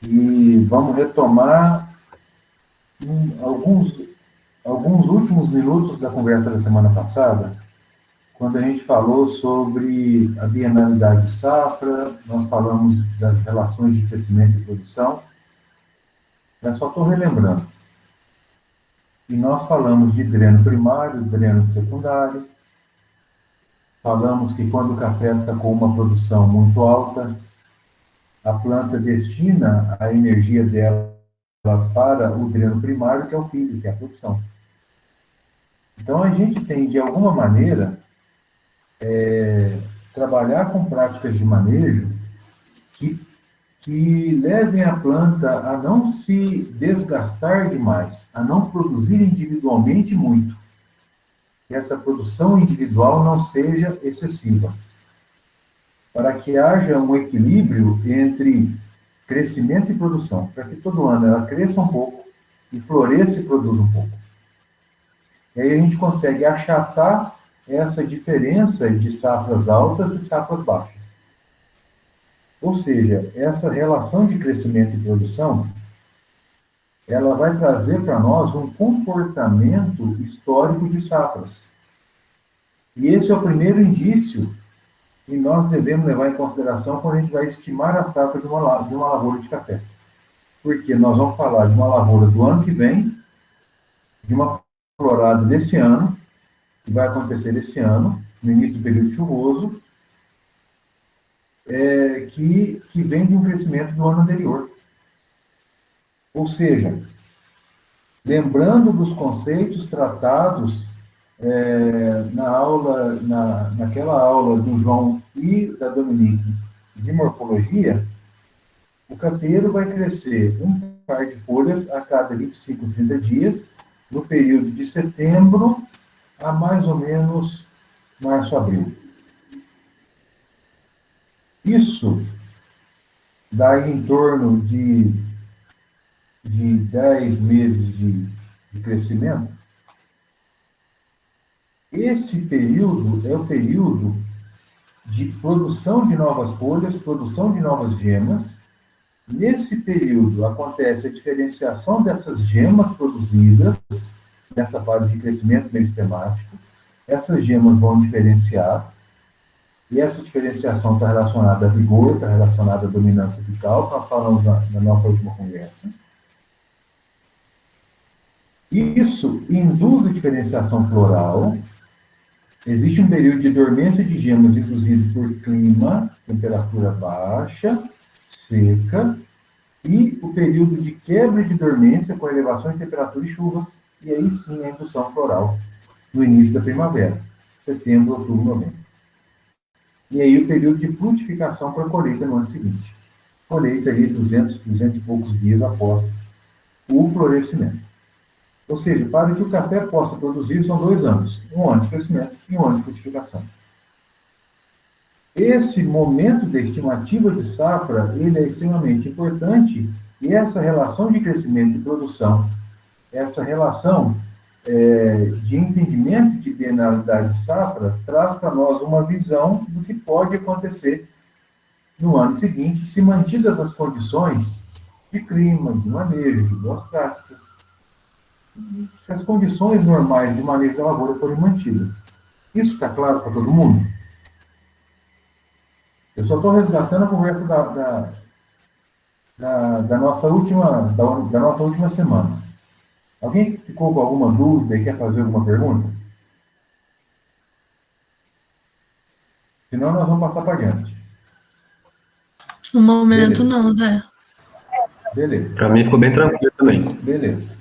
e vamos retomar alguns últimos minutos da conversa da semana passada, quando a gente falou sobre a bienalidade de safra, nós falamos das relações de crescimento e produção. Eu só estou relembrando. E nós falamos de dreno primário, dreno secundário. Falamos que quando o café está com uma produção muito alta, a planta destina a energia dela para o dreno primário, que é o feed, que é a produção. Então, a gente tem, de alguma maneira, trabalhar com práticas de manejo que levem a planta a não se desgastar demais, a não produzir individualmente muito. Que essa produção individual não seja excessiva. Para que haja um equilíbrio entre crescimento e produção, para que todo ano ela cresça um pouco e floresça e produza um pouco. E aí a gente consegue achatar essa diferença de safras altas e safras baixas. Ou seja, essa relação de crescimento e produção, ela vai trazer para nós um comportamento histórico de safras. E esse é o primeiro indício que nós devemos levar em consideração quando a gente vai estimar a safra de uma lavoura de café. Porque nós vamos falar de uma lavoura do ano que vem, de uma florada desse ano, que vai acontecer esse ano, no início do período chuvoso, que vem de um crescimento do ano anterior. Ou seja, lembrando dos conceitos tratados naquela aula do João e da Dominique de morfologia, o cafeiro vai crescer um par de folhas a cada 25, 30 dias, no período de setembro a mais ou menos março, abril. Isso dá em torno de 10 meses de crescimento. Esse período é o período de produção de novas folhas, produção de novas gemas. Nesse período acontece a diferenciação dessas gemas produzidas nessa fase de crescimento meristemático. Essas gemas vão diferenciar, e essa diferenciação está relacionada a vigor, está relacionada à dominância apical, que nós falamos na nossa última conversa. Isso induz a diferenciação floral. Existe um período de dormência de gemas induzido por clima, temperatura baixa, seca, e o período de quebra de dormência com elevação de temperatura e chuvas, e aí sim a indução floral, no início da primavera, setembro, outubro, novembro. E aí o período de frutificação para a colheita no ano seguinte. Colheita aí 200 e poucos dias após o florescimento. Ou seja, para que o café possa produzir, são 2 anos. Um ano de crescimento e um ano de frutificação. Esse momento de estimativa de safra, ele é extremamente importante, e essa relação de crescimento e produção, essa relação de entendimento de bienalidade de safra, traz para nós uma visão do que pode acontecer no ano seguinte, se mantidas as condições de clima, de manejo, de boas práticas. Se as condições normais de manejo da lavoura forem mantidas. Isso está claro para todo mundo? Eu só estou resgatando a conversa da nossa última semana. Alguém ficou com alguma dúvida e quer fazer alguma pergunta? Senão nós vamos passar para adiante. No momento, beleza. Não, Zé. Beleza. Para mim ficou bem tranquilo também. Beleza.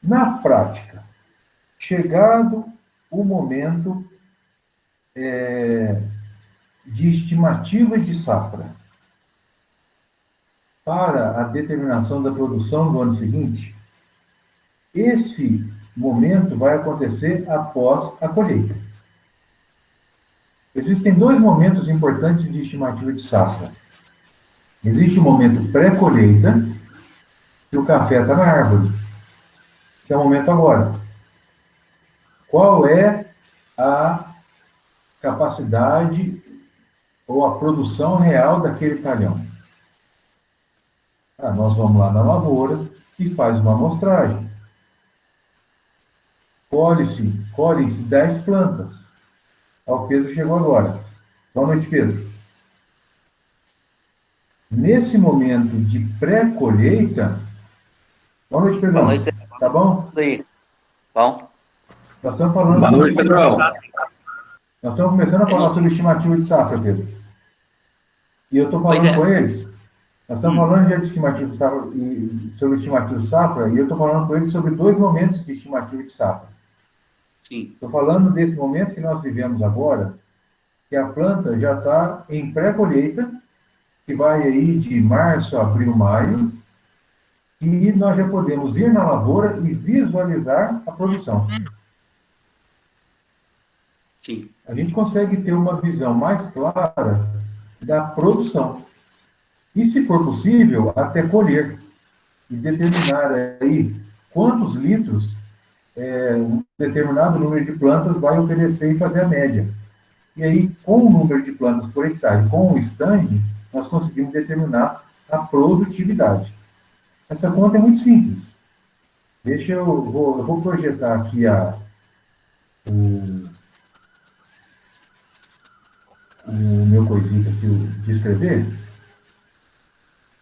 Na prática, chegado o momento de estimativa de safra para a determinação da produção do ano seguinte, esse momento vai acontecer após a colheita. Existem 2 momentos importantes de estimativa de safra. Existe o momento pré-colheita, que o café está na árvore, que é o momento agora. Qual é a capacidade ou a produção real daquele talhão? Nós vamos lá na lavoura e faz uma amostragem. Colhem-se 10 plantas. O Pedro chegou agora. Boa noite, Pedro. Nesse momento de pré-colheita... Boa noite, Pedro. Boa noite. Tá bom? Tudo aí. Bom? Nós estamos falando... Boa noite, Pedro. Nós estamos começando a falar sobre estimativa de safra, Pedro. E eu estou falando com eles... Nós estamos falando de estimativa de safra, sobre estimativa de safra, e eu estou falando com eles sobre 2 momentos de estimativa de safra. Sim. Estou falando desse momento que nós vivemos agora, que a planta já está em pré-colheita, que vai aí de março, abril, maio, e nós já podemos ir na lavoura e visualizar a produção. Sim. A gente consegue ter uma visão mais clara da produção. E, se for possível, até colher e determinar aí quantos litros um determinado número de plantas vai oferecer e fazer a média. E aí, com o número de plantas por hectare, com o stand, nós conseguimos determinar a produtividade. Essa conta é muito simples. Eu vou projetar aqui o meu coisinho aqui de escrever.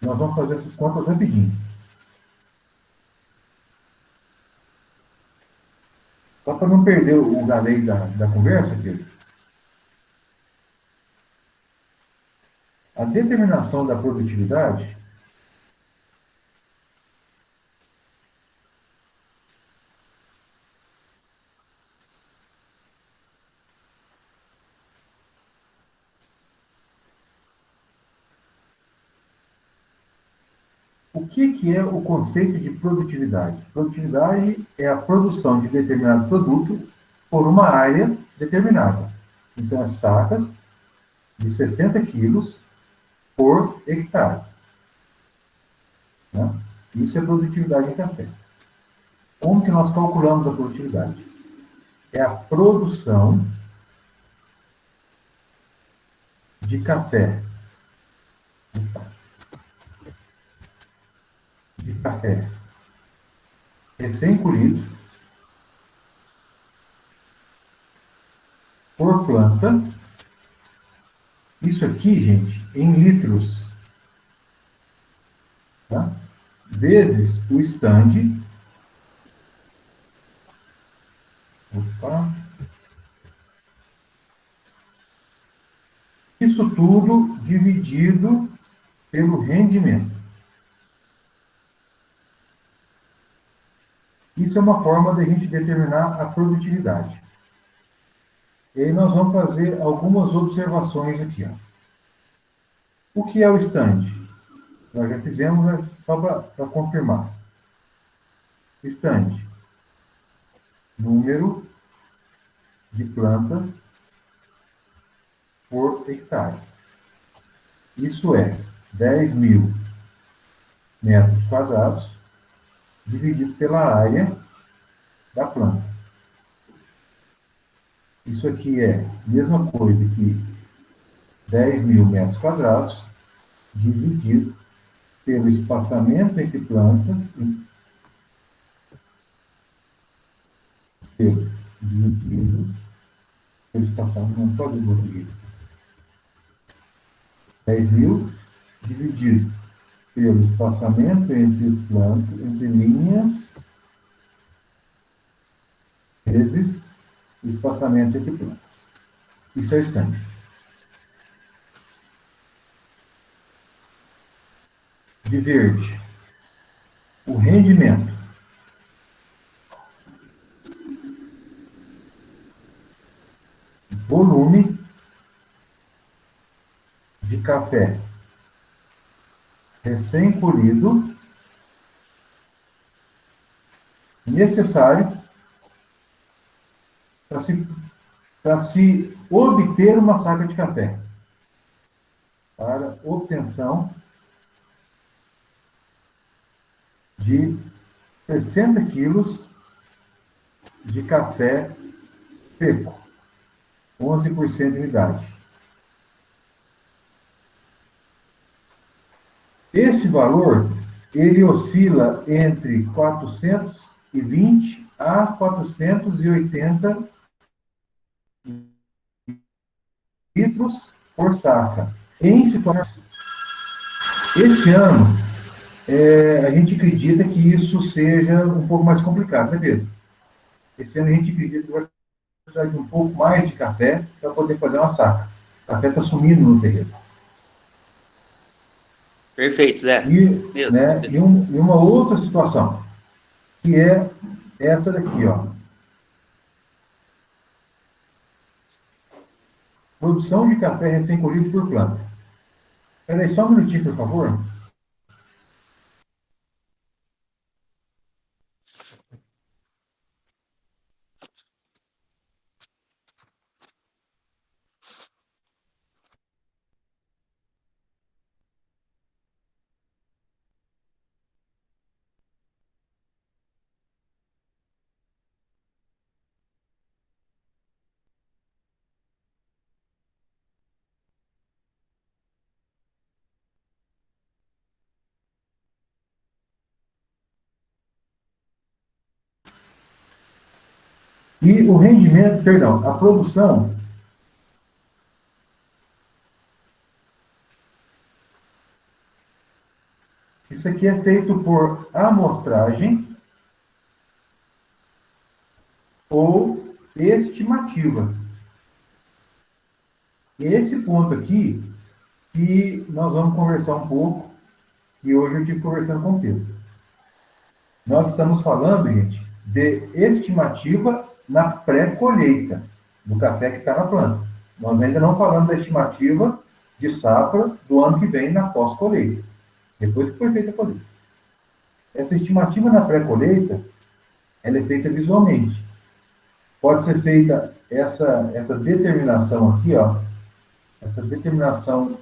Nós vamos fazer essas contas rapidinho. Só para não perder o galeio da conversa, Pedro. A determinação da produtividade o que é o conceito de produtividade? Produtividade é a produção de determinado produto por uma área determinada. Então, as sacas de 60 quilos por hectare. Né? Isso é produtividade em café. Como que nós calculamos a produtividade? É a produção de café. Recém-colhido por planta. Isso aqui, gente, em litros. Tá? Vezes o stand. Opa. Isso tudo dividido pelo rendimento. Isso é uma forma de a gente determinar a produtividade. E aí nós vamos fazer algumas observações aqui. Ó. O que é o stand? Nós já fizemos, mas só para confirmar. Stand. Número de plantas por hectare. Isso é 10.000 metros quadrados dividido pela área da planta. Isso aqui é a mesma coisa que 10.000 metros quadrados dividido pelo espaçamento entre plantas dividido pelo espaçamento, não pode dividir. 10.000 dividido pelo espaçamento entre plantas, entre linhas, vezes o espaçamento entre plantas. Isso é stand. De verde, o rendimento. Volume de café recém-colhido necessário para se obter uma saca de café. Para obtenção de 60 quilos de café seco, 11% de umidade. Esse valor ele oscila entre 420 a 480 litros por saca. Em situações. Esse ano, a gente acredita que isso seja um pouco mais complicado, né, Pedro? Esse ano a gente acredita que vai precisar de um pouco mais de café para poder fazer uma saca. O café está sumindo no terreno. Perfeito, Zé. E, né, e uma outra situação, que é essa daqui, ó. Produção de café recém-colhido por planta. Espera aí só um minutinho, por favor. E o rendimento, perdão, a produção, isso aqui é feito por amostragem ou estimativa. Esse ponto aqui, que nós vamos conversar um pouco, e hoje eu estive conversando com o Pedro. Nós estamos falando, gente, de estimativa na pré-colheita do café que está na planta. Nós ainda não falamos da estimativa de safra do ano que vem na pós-colheita, depois que foi feita a colheita. Essa estimativa na pré-colheita, ela é feita visualmente. Pode ser feita essa determinação aqui, ó, essa determinação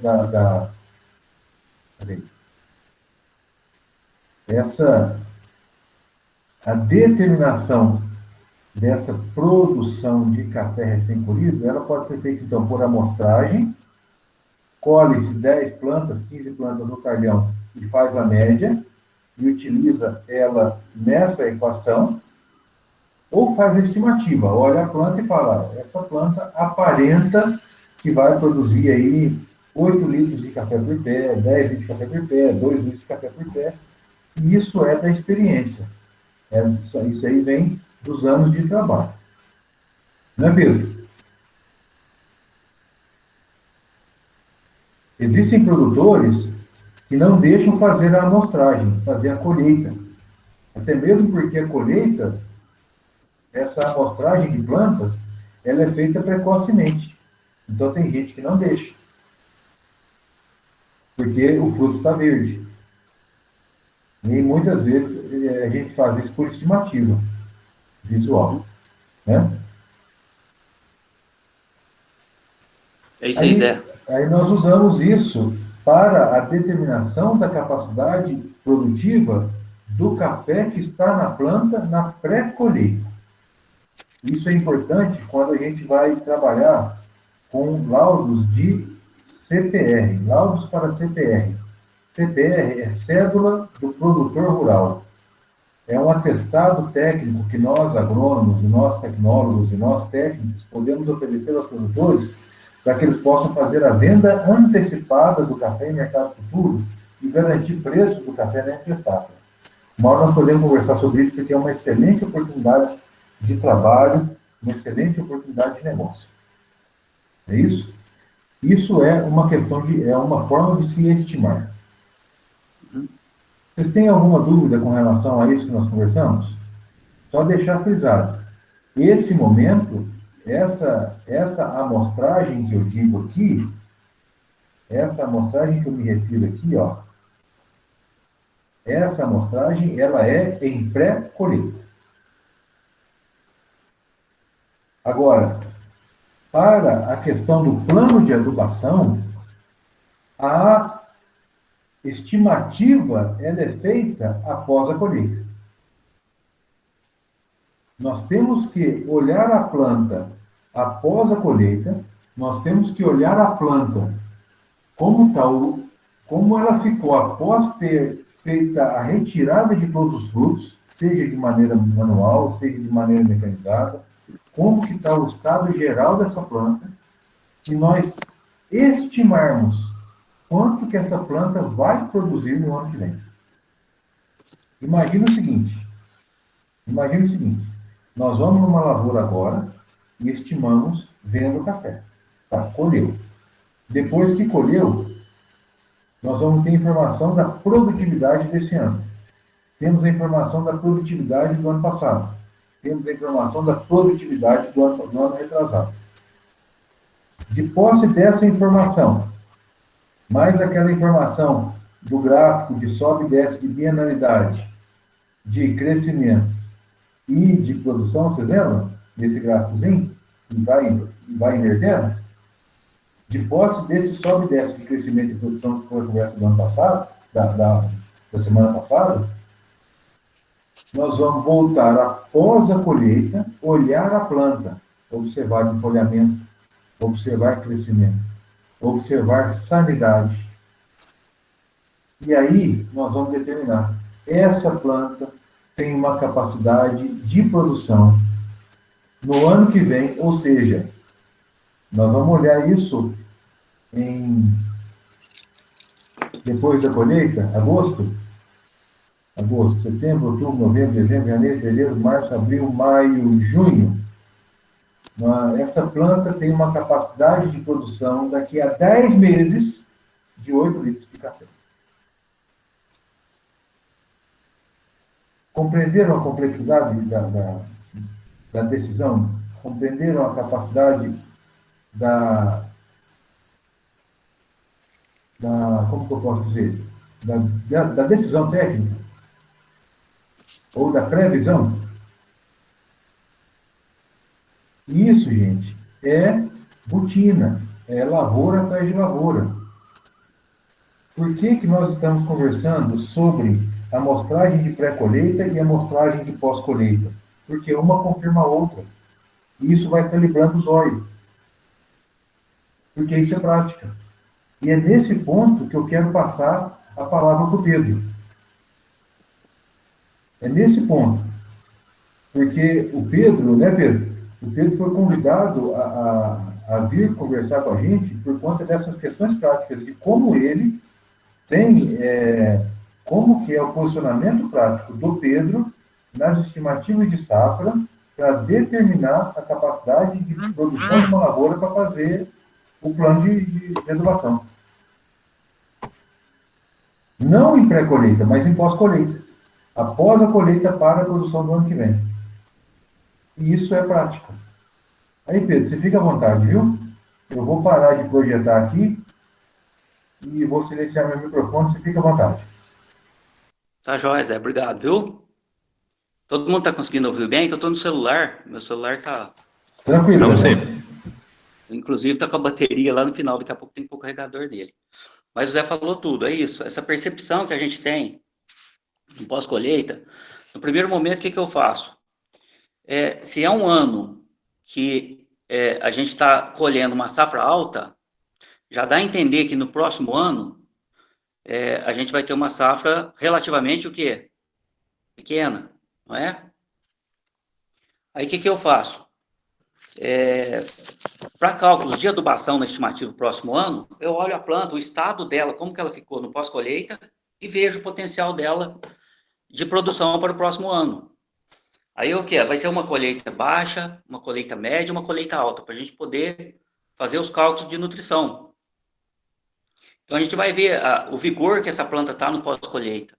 a determinação dessa produção de café recém-colhido, ela pode ser feita, então, por amostragem, colhe-se 10 plantas, 15 plantas no talhão e faz a média, e utiliza ela nessa equação, ou faz a estimativa, olha a planta e fala, essa planta aparenta que vai produzir aí 8 litros de café por pé, 10 litros de café por pé, 2 litros de café por pé, e isso é da experiência. Isso aí vem dos anos de trabalho. Não é mesmo? Existem produtores que não deixam fazer a amostragem, fazer a colheita. Até mesmo porque a colheita, essa amostragem de plantas, ela é feita precocemente. Então tem gente que não deixa. Porque o fruto está verde. E muitas vezes a gente faz isso por estimativa visual. Né? É isso aí, Zé. Aí nós usamos isso para a determinação da capacidade produtiva do café que está na planta na pré-colheita. Isso é importante quando a gente vai trabalhar com laudos de CPR, laudos para CPR. CPR é Cédula do Produtor Rural. É um atestado técnico que nós, agrônomos, e nós, tecnólogos, e nós, técnicos, podemos oferecer aos produtores para que eles possam fazer a venda antecipada do café em mercado futuro e garantir preço do café na entre-safra. Uma hora nós podemos conversar sobre isso, porque é uma excelente oportunidade de trabalho, uma excelente oportunidade de negócio. É isso? Isso é uma questão é uma forma de se estimar. Vocês têm alguma dúvida com relação a isso que nós conversamos? Só deixar frisado. Esse momento, essa amostragem que eu digo aqui, essa amostragem que eu me refiro aqui, ó, essa amostragem, ela é em pré-colheita. Agora, para a questão do plano de adubação, a estimativa ela é feita após a colheita. Nós temos que olhar a planta após a colheita, nós temos que olhar a planta como ela ficou após ter feita a retirada de todos os frutos, seja de maneira manual, seja de maneira mecanizada, como que está o estado geral dessa planta, e nós estimarmos quanto que essa planta vai produzir no ano que vem. Imagina o seguinte, nós vamos numa lavoura agora e estimamos vendo café. Tá, colheu. Depois que colheu, nós vamos ter informação da produtividade desse ano. Temos a informação da produtividade do ano passado. Temos a informação da produtividade do ano retrasado. De posse dessa informação, mais aquela informação do gráfico de sobe e desce de bienalidade, de crescimento e de produção, você lembra? Nesse gráficozinho, e vai invertendo. De posse desse sobe e desce de crescimento e produção que foi a conversa do ano passado, da semana passada, nós vamos voltar após a colheita, olhar a planta, observar folhamento, observar crescimento, observar sanidade. E aí nós vamos determinar, essa planta tem uma capacidade de produção no ano que vem, ou seja, nós vamos olhar isso depois da colheita, agosto, setembro, outubro, novembro, dezembro, janeiro, fevereiro, março, abril, maio, junho. Essa planta tem uma capacidade de produção daqui a 10 meses de 8 litros de café. Compreenderam a complexidade da decisão? Compreenderam a capacidade como que eu posso dizer? Da decisão técnica? Ou da previsão? Isso, gente, é rotina, é lavoura atrás de lavoura. Por que nós estamos conversando sobre a amostragem de pré-colheita e a amostragem de pós-colheita? Porque uma confirma a outra. E isso vai calibrando os olhos. Porque isso é prática. E é nesse ponto que eu quero passar a palavra para o Pedro. É nesse ponto. Porque o Pedro, né, Pedro? O Pedro foi convidado a vir conversar com a gente por conta dessas questões práticas, de como ele tem, como que é o posicionamento prático do Pedro nas estimativas de safra para determinar a capacidade de produção de uma lavoura para fazer o plano de adubação. Não em pré-colheita, mas em pós-colheita. Após a colheita para a produção do ano que vem. E isso é prática. Aí, Pedro, você fica à vontade, viu? Eu vou parar de projetar aqui e vou silenciar meu microfone, você fica à vontade. Tá jóia, Zé. Obrigado, viu? Todo mundo tá conseguindo ouvir bem? Que eu tô no celular. Meu celular tá... Tranquilo, não sei. Inclusive tá com a bateria lá no final. Daqui a pouco tem que pôr o carregador dele. Mas o Zé falou tudo, é isso. Essa percepção que a gente tem no pós-colheita, no primeiro momento, o que eu faço? Se é um ano que a gente está colhendo uma safra alta, já dá a entender que no próximo ano a gente vai ter uma safra relativamente o quê? Pequena, não é? Aí o que eu faço? Para cálculos de adubação na estimativa do próximo ano, eu olho a planta, o estado dela, como que ela ficou no pós-colheita, e vejo o potencial dela de produção para o próximo ano. Aí o que? Vai ser uma colheita baixa, uma colheita média, uma colheita alta, para a gente poder fazer os cálculos de nutrição. Então a gente vai ver o vigor que essa planta está no pós-colheita.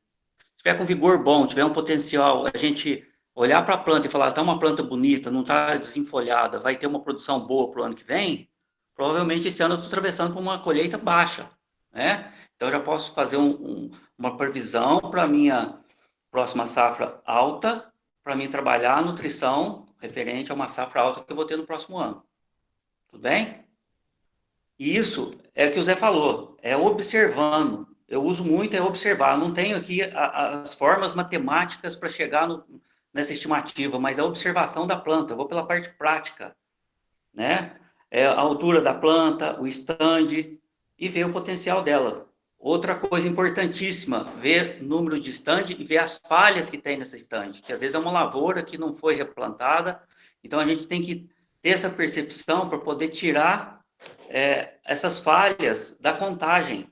Se tiver com vigor bom, tiver um potencial, a gente olhar para a planta e falar, está uma planta bonita, não está desenfolhada, vai ter uma produção boa para o ano que vem, provavelmente esse ano eu estou atravessando por uma colheita baixa, né? Então eu já posso fazer uma previsão para a minha próxima safra alta, para mim trabalhar a nutrição referente a uma safra alta que eu vou ter no próximo ano. Tudo bem? E isso é o que o Zé falou, é observando. Eu uso muito observar. Eu não tenho aqui as formas matemáticas para chegar nessa estimativa, mas a observação da planta. Eu vou pela parte prática, né? A altura da planta, o stand, e ver o potencial dela. Outra coisa importantíssima, ver o número de estande e ver as falhas que tem nessa estande, que às vezes é uma lavoura que não foi replantada, então a gente tem que ter essa percepção para poder tirar essas falhas da contagem.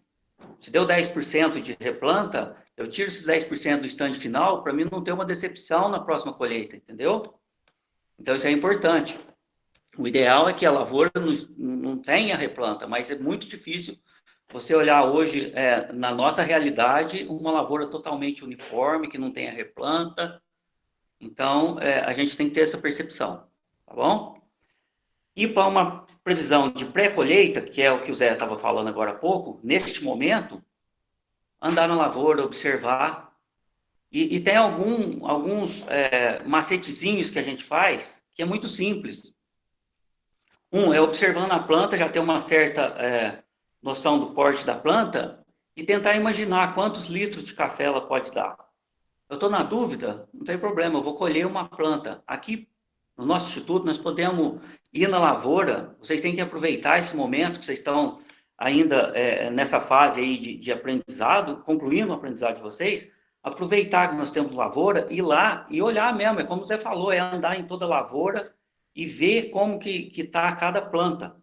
Se deu 10% de replanta, eu tiro esses 10% do estande final para mim não ter uma decepção na próxima colheita, entendeu? Então isso é importante. O ideal é que a lavoura não tenha replanta, mas é muito difícil você olhar hoje, na nossa realidade, uma lavoura totalmente uniforme, que não tenha replanta. Então, a gente tem que ter essa percepção, tá bom? E para uma previsão de pré-colheita, que é o que o Zé estava falando agora há pouco, neste momento, andar na lavoura, observar. E tem alguns macetezinhos que a gente faz, que é muito simples. Um é observando a planta, já ter uma certa noção do porte da planta e tentar imaginar quantos litros de café ela pode dar. Eu estou na dúvida? Não tem problema, eu vou colher uma planta. Aqui, no nosso instituto, nós podemos ir na lavoura, vocês têm que aproveitar esse momento que vocês estão ainda nessa fase aí de aprendizado, concluindo o aprendizado de vocês, aproveitar que nós temos lavoura, ir lá e olhar mesmo, é como o Zé falou, é andar em toda a lavoura e ver como que está cada planta.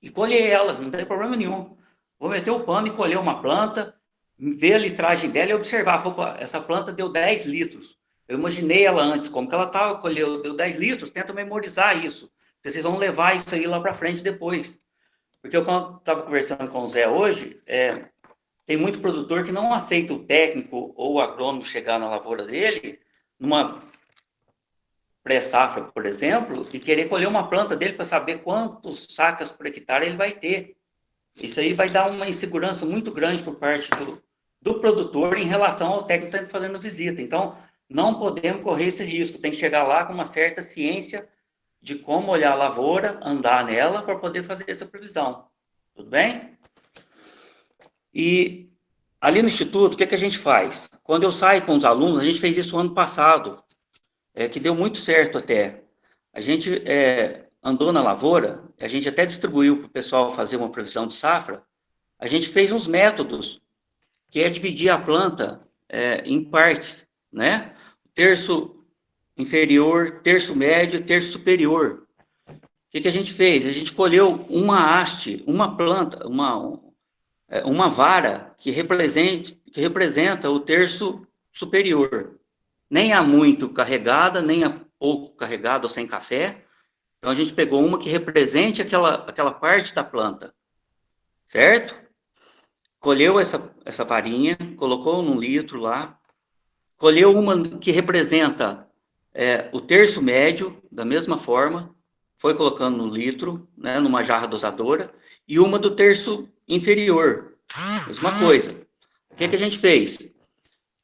E colher ela, não tem problema nenhum. Vou meter o pano e colher uma planta, ver a litragem dela e observar. Opa, essa planta deu 10 litros. Eu imaginei ela antes, como que ela estava, deu 10 litros, tenta memorizar isso. Porque vocês vão levar isso aí lá para frente depois. Porque eu, quando estava conversando com o Zé hoje, tem muito produtor que não aceita o técnico ou o agrônomo chegar na lavoura dele, numa pré-safra, por exemplo, e querer colher uma planta dele para saber quantos sacas por hectare ele vai ter. Isso aí vai dar uma insegurança muito grande por parte do produtor em relação ao técnico que está fazendo visita. Então, não podemos correr esse risco. Tem que chegar lá com uma certa ciência de como olhar a lavoura, andar nela, para poder fazer essa previsão. Tudo bem? E ali no Instituto, o que a gente faz? Quando eu saio com os alunos, a gente fez isso ano passado, que deu muito certo até. A gente andou na lavoura, a gente até distribuiu para o pessoal fazer uma previsão de safra, a gente fez uns métodos, que é dividir a planta em partes, né? Terço inferior, terço médio, terço superior. O que a gente fez? A gente colheu uma haste, uma planta, uma vara que representa o terço superior. Nem a muito carregada, nem a pouco carregada ou sem café. Então, a gente pegou uma que represente aquela parte da planta, certo? Colheu essa varinha, colocou num litro lá, colheu uma que representa o terço médio, da mesma forma, foi colocando no litro, né, numa jarra dosadora, e uma do terço inferior, mesma coisa. O que a gente fez?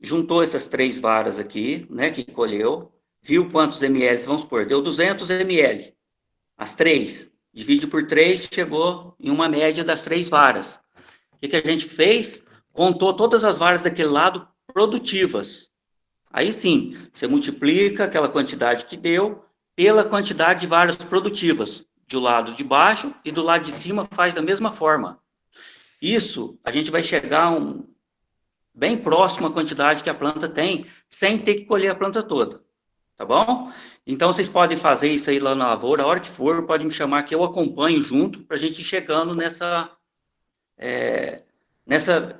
Juntou essas 3 varas aqui, né, que colheu, viu quantos ml, vamos supor, deu 200 ml. As 3, divide por 3, chegou em uma média das 3 varas. O que a gente fez? Contou todas as varas daquele lado produtivas. Aí sim, você multiplica aquela quantidade que deu pela quantidade de varas produtivas. Do lado de baixo e do lado de cima faz da mesma forma. Isso, a gente vai chegar bem próximo à quantidade que a planta tem, sem ter que colher a planta toda. Tá bom? Então, vocês podem fazer isso aí lá na lavoura, a hora que for, pode me chamar que eu acompanho junto, para a gente ir chegando nessa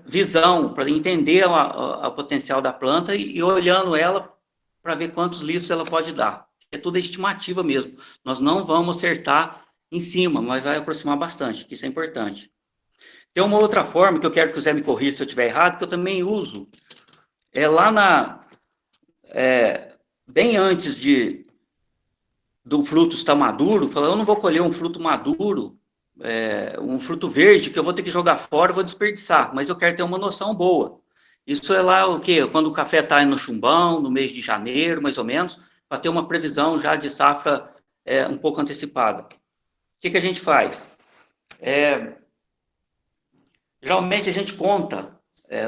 visão, para entender a potencial da planta e olhando ela para ver quantos litros ela pode dar. É tudo estimativa mesmo. Nós não vamos acertar em cima, mas vai aproximar bastante, que isso é importante. Tem uma outra forma que eu quero que o Zé me corrija se eu estiver errado, que eu também uso. Bem antes do fruto estar maduro, falar, eu não vou colher um fruto maduro, um fruto verde que eu vou ter que jogar fora, vou desperdiçar, mas eu quero ter uma noção boa. Isso é lá o quê? Quando o café está no chumbão, no mês de janeiro, mais ou menos, para ter uma previsão já de safra um pouco antecipada. O que a gente faz? Geralmente a gente conta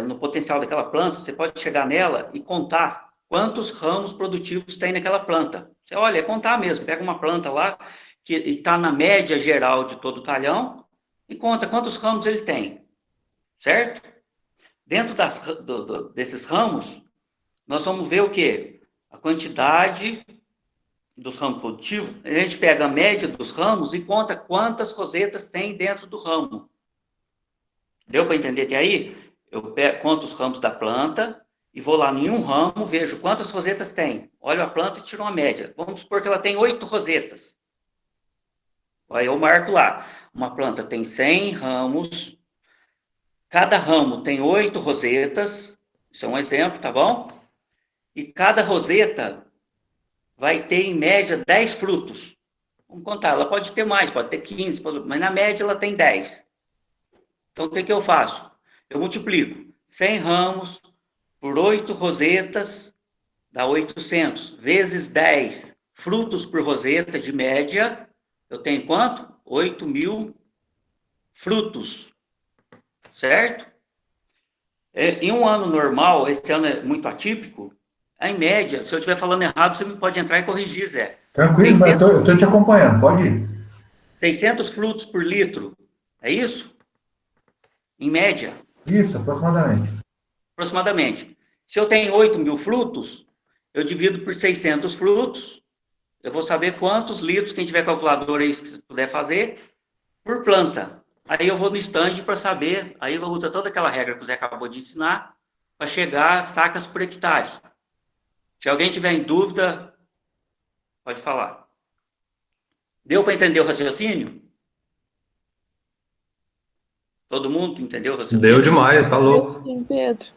no potencial daquela planta, você pode chegar nela e contar quantos ramos produtivos tem naquela planta. Você olha, é contar mesmo, pega uma planta lá que está na média geral de todo o talhão e conta quantos ramos ele tem. certo? Dentro desses ramos, nós vamos ver o quê? A quantidade dos ramos produtivos. A gente pega a média dos ramos e conta quantas rosetas tem dentro do ramo. Deu para entender até aí? Eu conto os ramos da planta e vou lá em um ramo, vejo quantas rosetas tem. Olho a planta e tiro uma média. Vamos supor que ela tem 8 rosetas. Aí eu marco lá. Uma planta tem 100 ramos. Cada ramo tem 8 rosetas. Isso é um exemplo, tá bom? E cada roseta vai ter, em média, 10 frutos. Vamos contar. Ela pode ter mais, pode ter 15, mas na média ela tem 10. Então, o que eu faço? Eu multiplico 100 ramos por 8 rosetas, dá 800, vezes 10 frutos por roseta, de média, eu tenho quanto? 8.000 frutos, certo? Em um ano normal, esse ano é muito atípico, em média, se eu estiver falando errado, você pode entrar e corrigir, Zé. Tranquilo, 600, eu estou te acompanhando, pode ir. 600 frutos por litro, é isso? Em média. Isso, aproximadamente. Aproximadamente. Se eu tenho 8.000 frutos, eu divido por 600 frutos, eu vou saber quantos litros, quem tiver calculadora aí, se puder fazer, por planta. Aí eu vou no stand para saber, aí eu uso toda aquela regra que o Zé acabou de ensinar, para chegar a sacas por hectare. Se alguém tiver em dúvida, pode falar. Deu para entender o raciocínio? Todo mundo entendeu o raciocínio? Deu demais, tá louco. Sim, Pedro.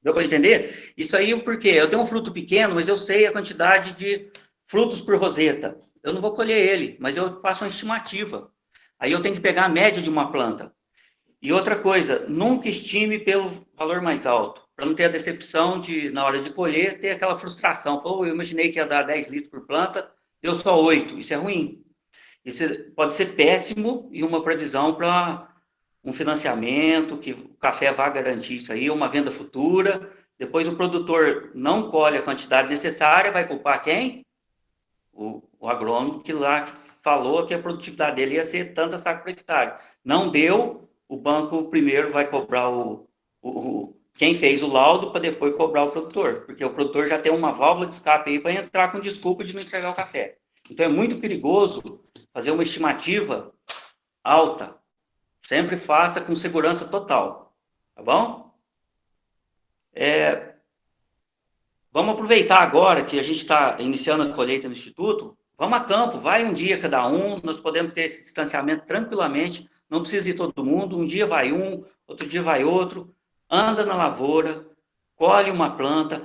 Deu para entender? Isso aí porque eu tenho um fruto pequeno, mas eu sei a quantidade de frutos por roseta. Eu não vou colher ele, mas eu faço uma estimativa. Aí eu tenho que pegar a média de uma planta. E outra coisa, nunca estime pelo valor mais alto, para não ter a decepção de, na hora de colher, ter aquela frustração. Eu imaginei que ia dar 10 litros por planta, deu só 8. Isso é ruim. Isso pode ser péssimo e uma previsão para um financiamento, que o café vai garantir isso aí, uma venda futura. Depois o produtor não colhe a quantidade necessária, vai culpar quem? O agrônomo que lá falou que a produtividade dele ia ser tanta saco por hectare. Não deu, o banco primeiro vai cobrar quem fez o laudo para depois cobrar o produtor, porque o produtor já tem uma válvula de escape aí para entrar com desculpa de não entregar o café. Então é muito perigoso fazer uma estimativa alta. Sempre faça com segurança total, tá bom? Vamos aproveitar agora que a gente está iniciando a colheita no Instituto, vamos a campo, vai um dia cada um, nós podemos ter esse distanciamento tranquilamente, não precisa ir todo mundo, um dia vai um, outro dia vai outro, anda na lavoura, colhe uma planta,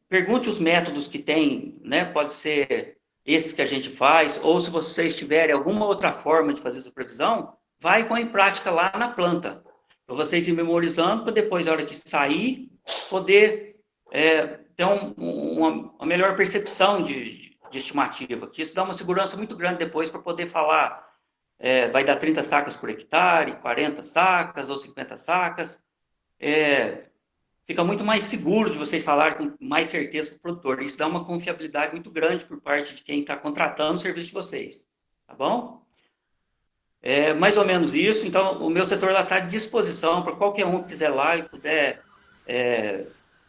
pergunte os métodos que tem, né? Pode ser esse que a gente faz, ou se vocês tiverem alguma outra forma de fazer essa previsão, vai e põe em prática lá na planta, para vocês ir memorizando, para depois, na hora que sair, poder ter uma melhor percepção de estimativa, que isso dá uma segurança muito grande depois para poder falar, vai dar 30 sacas por hectare, 40 sacas ou 50 sacas, fica muito mais seguro de vocês falarem com mais certeza para o produtor, isso dá uma confiabilidade muito grande por parte de quem está contratando o serviço de vocês, tá bom? Mais ou menos isso, então o meu setor está à disposição para qualquer um que quiser lá e puder,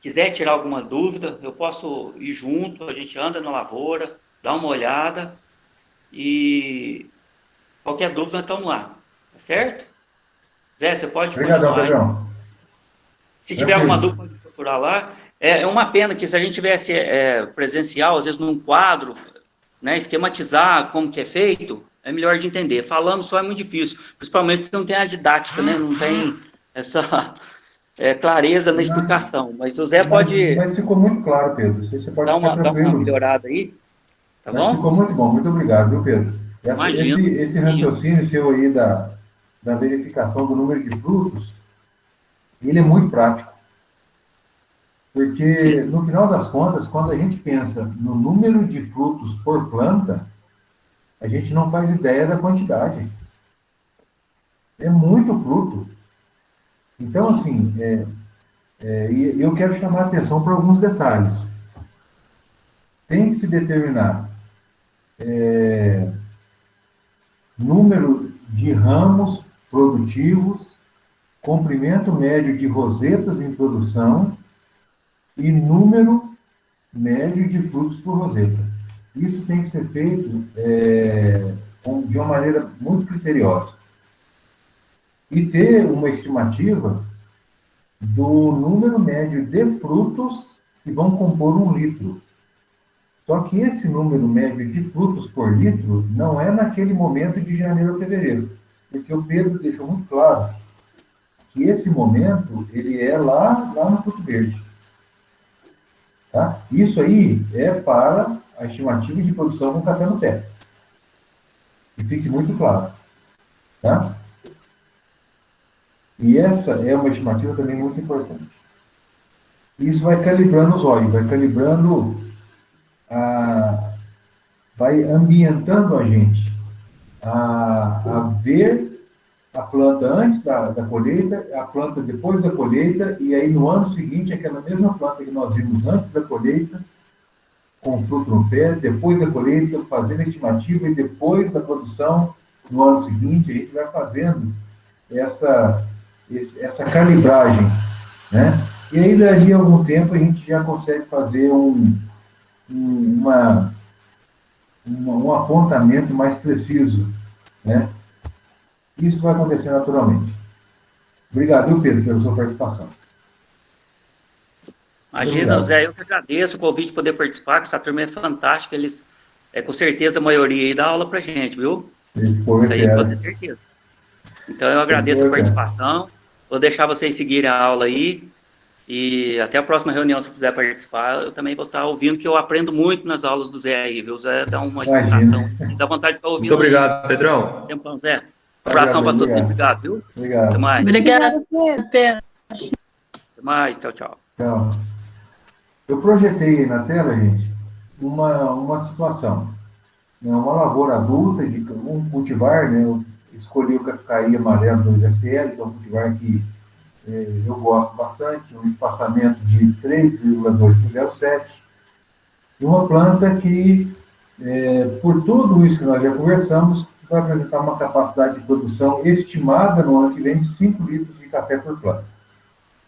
quiser tirar alguma dúvida, eu posso ir junto, a gente anda na lavoura, dá uma olhada e qualquer dúvida nós estamos lá, tá certo? Zé, você pode continuar. Pedrão. Se tiver alguma dúvida, pode procurar lá. É uma pena que se a gente tivesse presencial, às vezes num quadro, né, esquematizar como que é feito, é melhor de entender. Falando só é muito difícil, principalmente porque não tem a didática, né? Não tem essa clareza na explicação. Mas o Zé pode... Mas ficou muito claro, Pedro. Você pode dar uma melhorada aí, tá bom? Ficou muito bom, muito obrigado, viu, Pedro? Esse raciocínio seu aí da verificação do número de frutos, ele é muito prático. Porque, sim, no final das contas, quando a gente pensa no número de frutos por planta, a gente não faz ideia da quantidade. É muito fruto. Então, assim, eu quero chamar a atenção para alguns detalhes. Tem que se determinar número de ramos produtivos comprimento médio de rosetas em produção e número médio de frutos por roseta. Isso tem que ser feito de uma maneira muito criteriosa. E ter uma estimativa do número médio de frutos que vão compor 1 litro. Só que esse número médio de frutos por litro não é naquele momento de janeiro a fevereiro, porque o Pedro deixou muito claro que esse momento ele é lá no fruto verde. Tá? Isso aí é para a estimativa de produção com café no pé. E fique muito claro. Tá? E essa é uma estimativa também muito importante. Isso vai calibrando os olhos, vai calibrando, vai ambientando a gente a ver a planta antes da colheita, a planta depois da colheita, e aí no ano seguinte, aquela mesma planta que nós vimos antes da colheita, com fruto no pé, depois da colheita, fazendo a estimativa, e depois da produção, no ano seguinte, a gente vai fazendo essa calibragem, né? E aí, dali a algum tempo, a gente já consegue fazer um apontamento mais preciso, né? Isso vai acontecer naturalmente. Obrigado, viu, Pedro, pela sua participação. Imagina, Zé, eu que agradeço o convite de poder participar, que essa turma é fantástica, eles, com certeza, a maioria aí dá aula pra gente, viu? Isso aí pode ter certeza. Então, eu agradeço a participação, vou deixar vocês seguirem a aula aí, e até a próxima reunião, se quiser participar, eu também vou estar ouvindo, que eu aprendo muito nas aulas do Zé aí, viu? O Zé dá uma explicação, dá vontade de ficar ouvindo. Muito obrigado, Pedrão. Tempão, Zé. Um abração para todos, obrigado, viu? Obrigado. Até mais. Obrigado, Pedro. Até mais, tchau, tchau. Tchau. Eu projetei aí na tela, gente, uma situação. Uma lavoura adulta, de um cultivar, né? Eu escolhi o Catucaí amarelo do GSL, que é um cultivar que eu gosto bastante, um espaçamento de 3,2 por 0,7, e uma planta que, por tudo isso que nós já conversamos, vai apresentar uma capacidade de produção estimada no ano que vem de 5 litros de café por planta.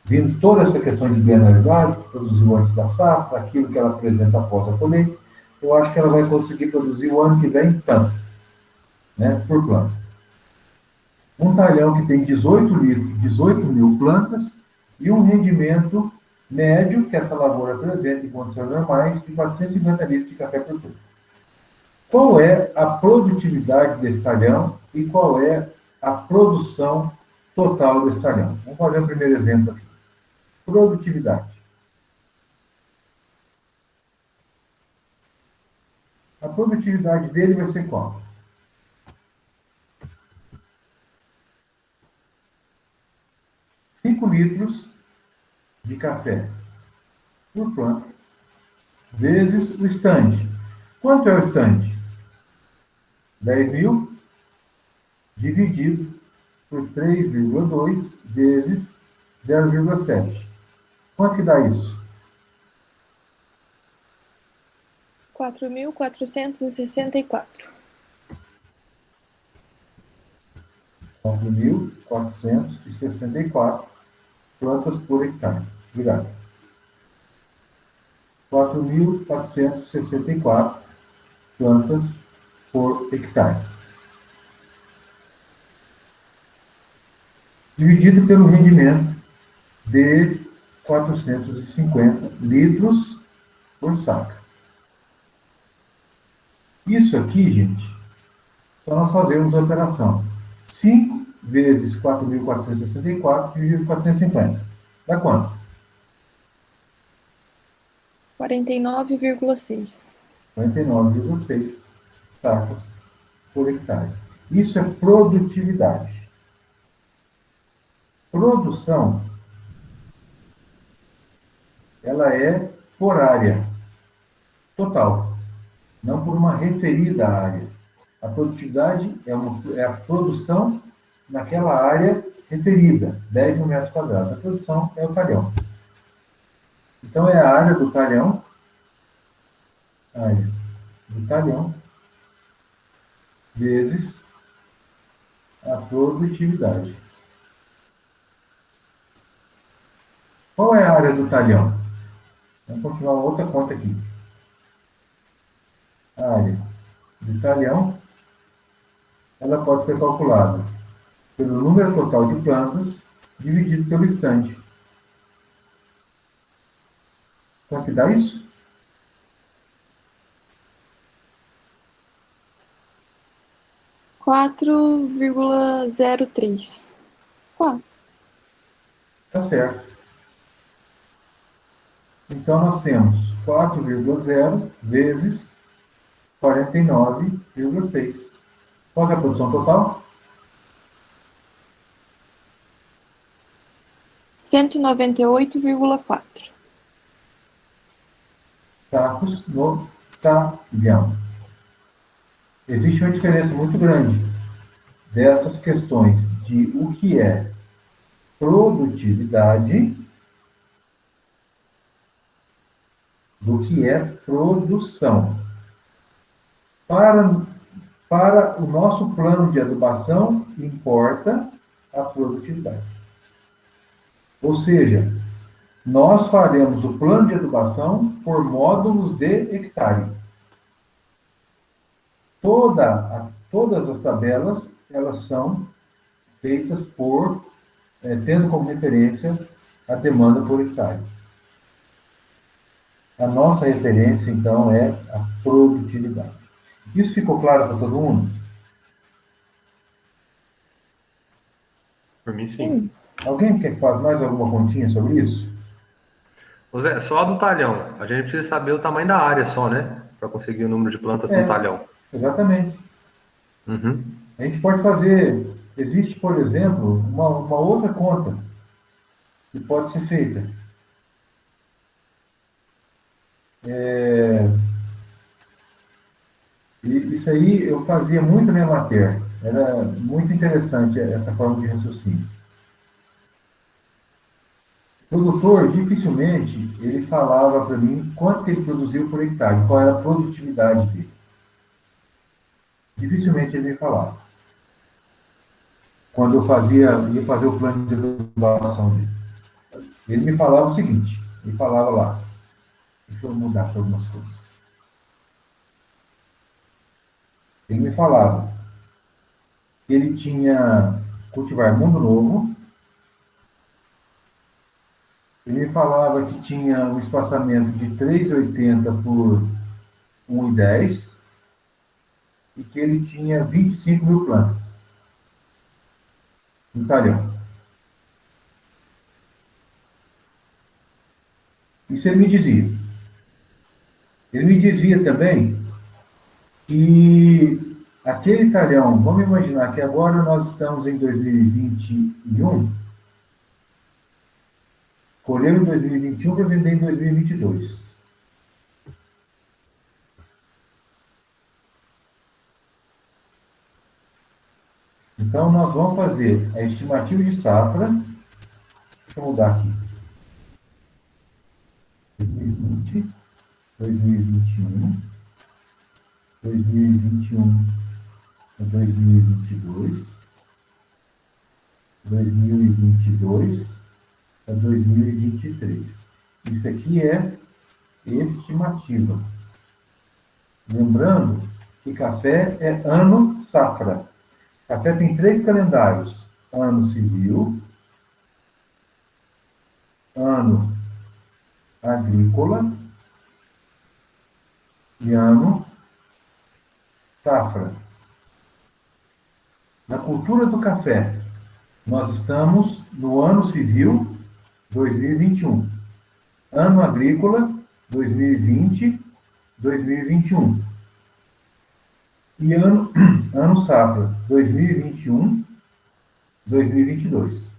Vindo toda essa questão de bienalidade, que produziu antes da safra, aquilo que ela apresenta após a colheita, eu acho que ela vai conseguir produzir o ano que vem tanto, né, por planta. Um talhão que tem 18 litros, 18 mil plantas, e um rendimento médio, que essa lavoura apresenta em condições normais, de 450 litros de café por planta. Qual é a produtividade desse talhão e qual é a produção total desse talhão? Vamos fazer o primeiro exemplo aqui. Produtividade. A produtividade dele vai ser qual? 5 litros de café por planta, vezes o stand. Quanto é o stand? 10 mil dividido por 3,2 vezes 0,7. Quanto que dá isso? 4.464. 4.464 plantas por hectare. Obrigado. 4.464 plantas por hectare. Dividido pelo rendimento de 450 litros por saca. Isso aqui, gente, só nós fazemos a operação. 5 vezes 4.464 dividido por 450. Dá quanto? 49,6. 49,6 sacas por hectare. Isso é produtividade. Produção, ela é por área total, não por uma referida área. A produtividade é a produção naquela área referida, 10 mil metros quadrados. A produção é o talhão. Então, é a área do talhão, vezes a produtividade. Qual é a área do talhão? Vamos continuar outra conta aqui. A área do talhão, ela pode ser calculada pelo número total de plantas dividido pelo estande. Quanto que dá isso? 4,03. 4. Tá certo. Então, nós temos 4,0 vezes 49,6. Qual que é a produção total? 198,4. Sacos no talhão. Existe uma diferença muito grande dessas questões de o que é produtividade do que é produção. Para o nosso plano de adubação, importa a produtividade. Ou seja, nós faremos o plano de adubação por módulos de hectare. Todas as tabelas, elas são feitas tendo como referência a demanda por hectare. A nossa referência, então, é a produtividade. Isso ficou claro para todo mundo? Por mim, sim. Alguém quer fazer mais alguma continha sobre isso? Ô Zé, só do talhão. A gente precisa saber o tamanho da área só, né? Para conseguir o número de plantas no talhão. Exatamente. Uhum. A gente pode fazer... Existe, por exemplo, uma outra conta que pode ser feita. Isso aí eu fazia muito na minha matéria. Era muito interessante essa forma de raciocínio. O produtor, dificilmente, ele falava para mim quanto que ele produziu por hectare, qual era a produtividade dele. Dificilmente ele me falava. Quando eu ia fazer o plano de adubação dele. Ele me falava o seguinte, ele falava lá, deixa eu mudar algumas coisas. Ele me falava que ele tinha cultivar Mundo Novo. Ele me falava que tinha um espaçamento de 3,80 por 1,10 e que ele tinha 25 mil plantas no talhão. Isso ele me dizia. Ele me dizia também que aquele talhão, vamos imaginar que agora nós estamos em 2021, colheu em 2021 para vender em 2022. Então, nós vamos fazer a estimativa de safra. Deixa eu mudar aqui. 2020, 2021, 2021 a 2022, 2022 a 2023. Isso aqui é estimativa. Lembrando que café é ano safra. Café tem 3 calendários: ano civil, ano agrícola e ano safra. Na cultura do café, nós estamos no ano civil 2021, ano agrícola 2020, 2021 e ano safra 2021, 2022.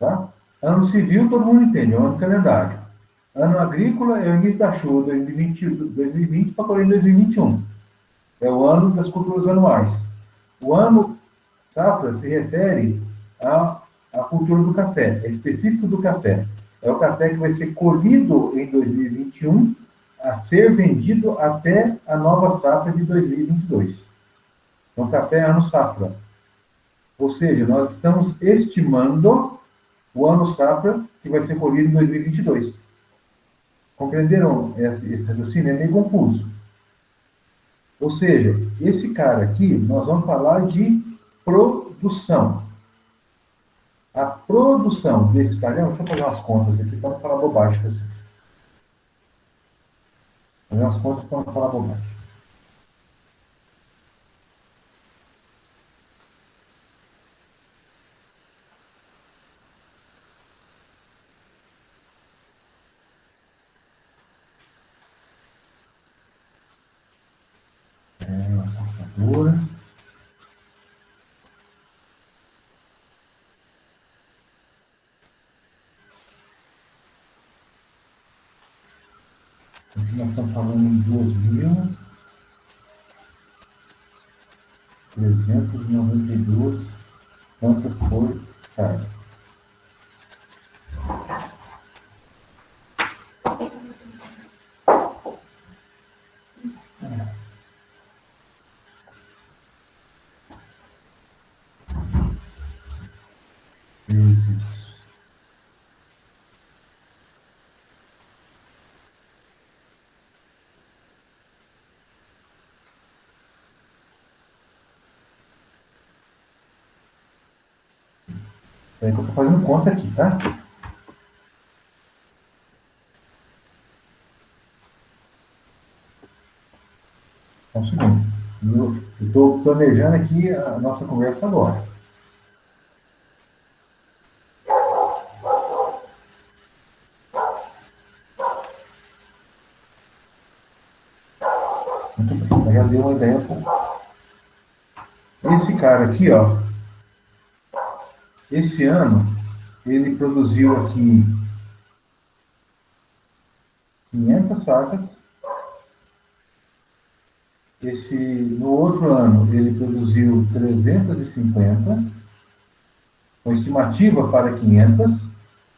Tá? Ano civil todo mundo entende, é o ano calendário. Ano agrícola é o início da chuva 2020 para colher em 2021. É o ano das culturas anuais. O ano safra se refere à cultura do café, é específico do café. É o café que vai ser colhido em 2021 a ser vendido até a nova safra de 2022. Então, café é ano safra. Ou seja, nós estamos estimando o ano safra que vai ser colhido em 2022. Compreenderam esse raciocínio? É meio confuso. Ou seja, esse cara aqui, nós vamos falar de produção. A produção desse talhão, deixa eu fazer umas contas aqui para não falar bobagem para vocês. Fazer umas contas para não falar bobagem. Uma calculadora. Aqui nós estamos falando em 2.392 plantas por hectare. Vezes. É que eu estou fazendo conta aqui, tá? Só um segundo. Eu estou planejando aqui a nossa conversa agora. Muito bem, já deu uma ideia um pouco. Esse cara aqui, ó, esse ano, ele produziu aqui 500 sacas. No outro ano, ele produziu 350, com estimativa para 500.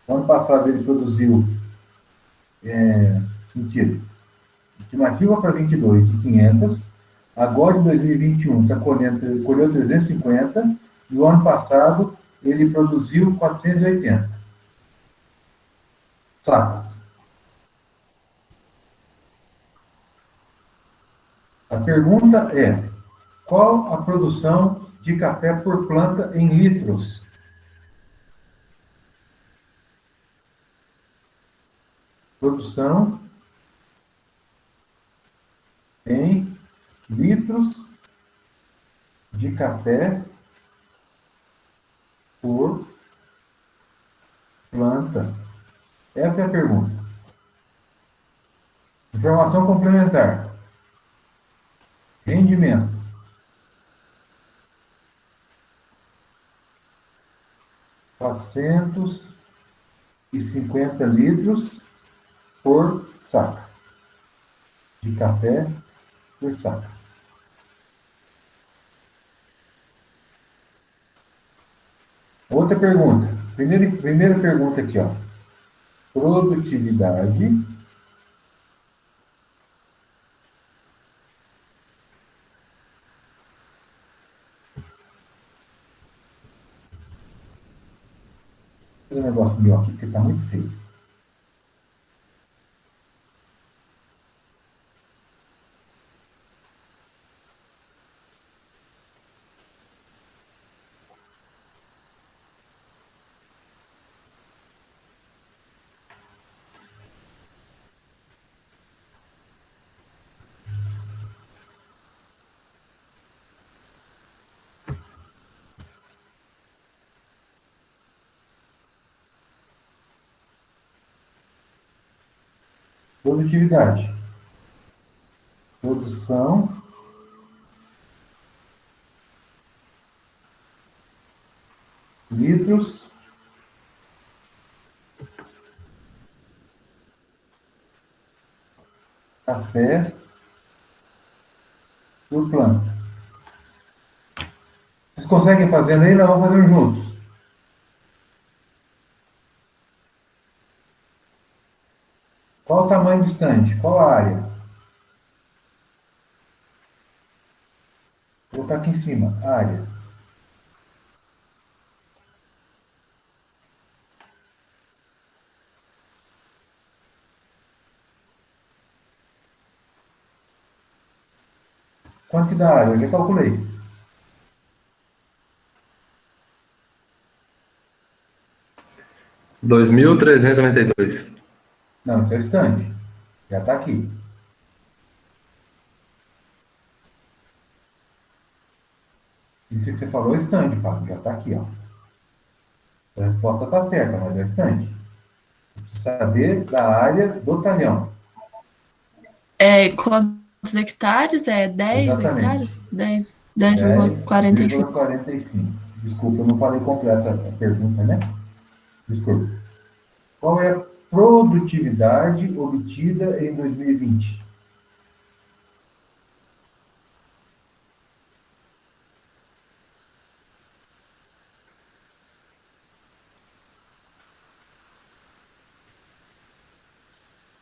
No ano passado, ele produziu, mentira, estimativa para 22 de 500. Agora, em 2021, colheu 350. E o ano passado, ele produziu 480 sacas. A pergunta é: qual a produção de café por planta em litros? Produção em litros de café por planta. Essa é a pergunta. Informação complementar. Rendimento. $450 por saca de café por saca. Outra pergunta. Primeira pergunta aqui, ó. Produtividade o negócio meu aqui, porque está muito feio. Produtividade. Produção litros café por planta. Vocês conseguem fazer aí? Nós vamos fazer juntos. Qual o tamanho do estande? Qual a área? Vou colocar aqui em cima, área. Quanto que dá a área? Eu já calculei. R$ 2.392. Não, isso é o stand. Já está aqui. Isso que você falou é stand, Fábio. Já está aqui, ó. A resposta está certa, mas é stand. Precisa saber da área do talhão. Quantos hectares? 10 Exatamente. hectares? 10,45. 10,45. Desculpa, eu não falei completa a pergunta, né? Desculpa. Qual é a produtividade obtida em 2020?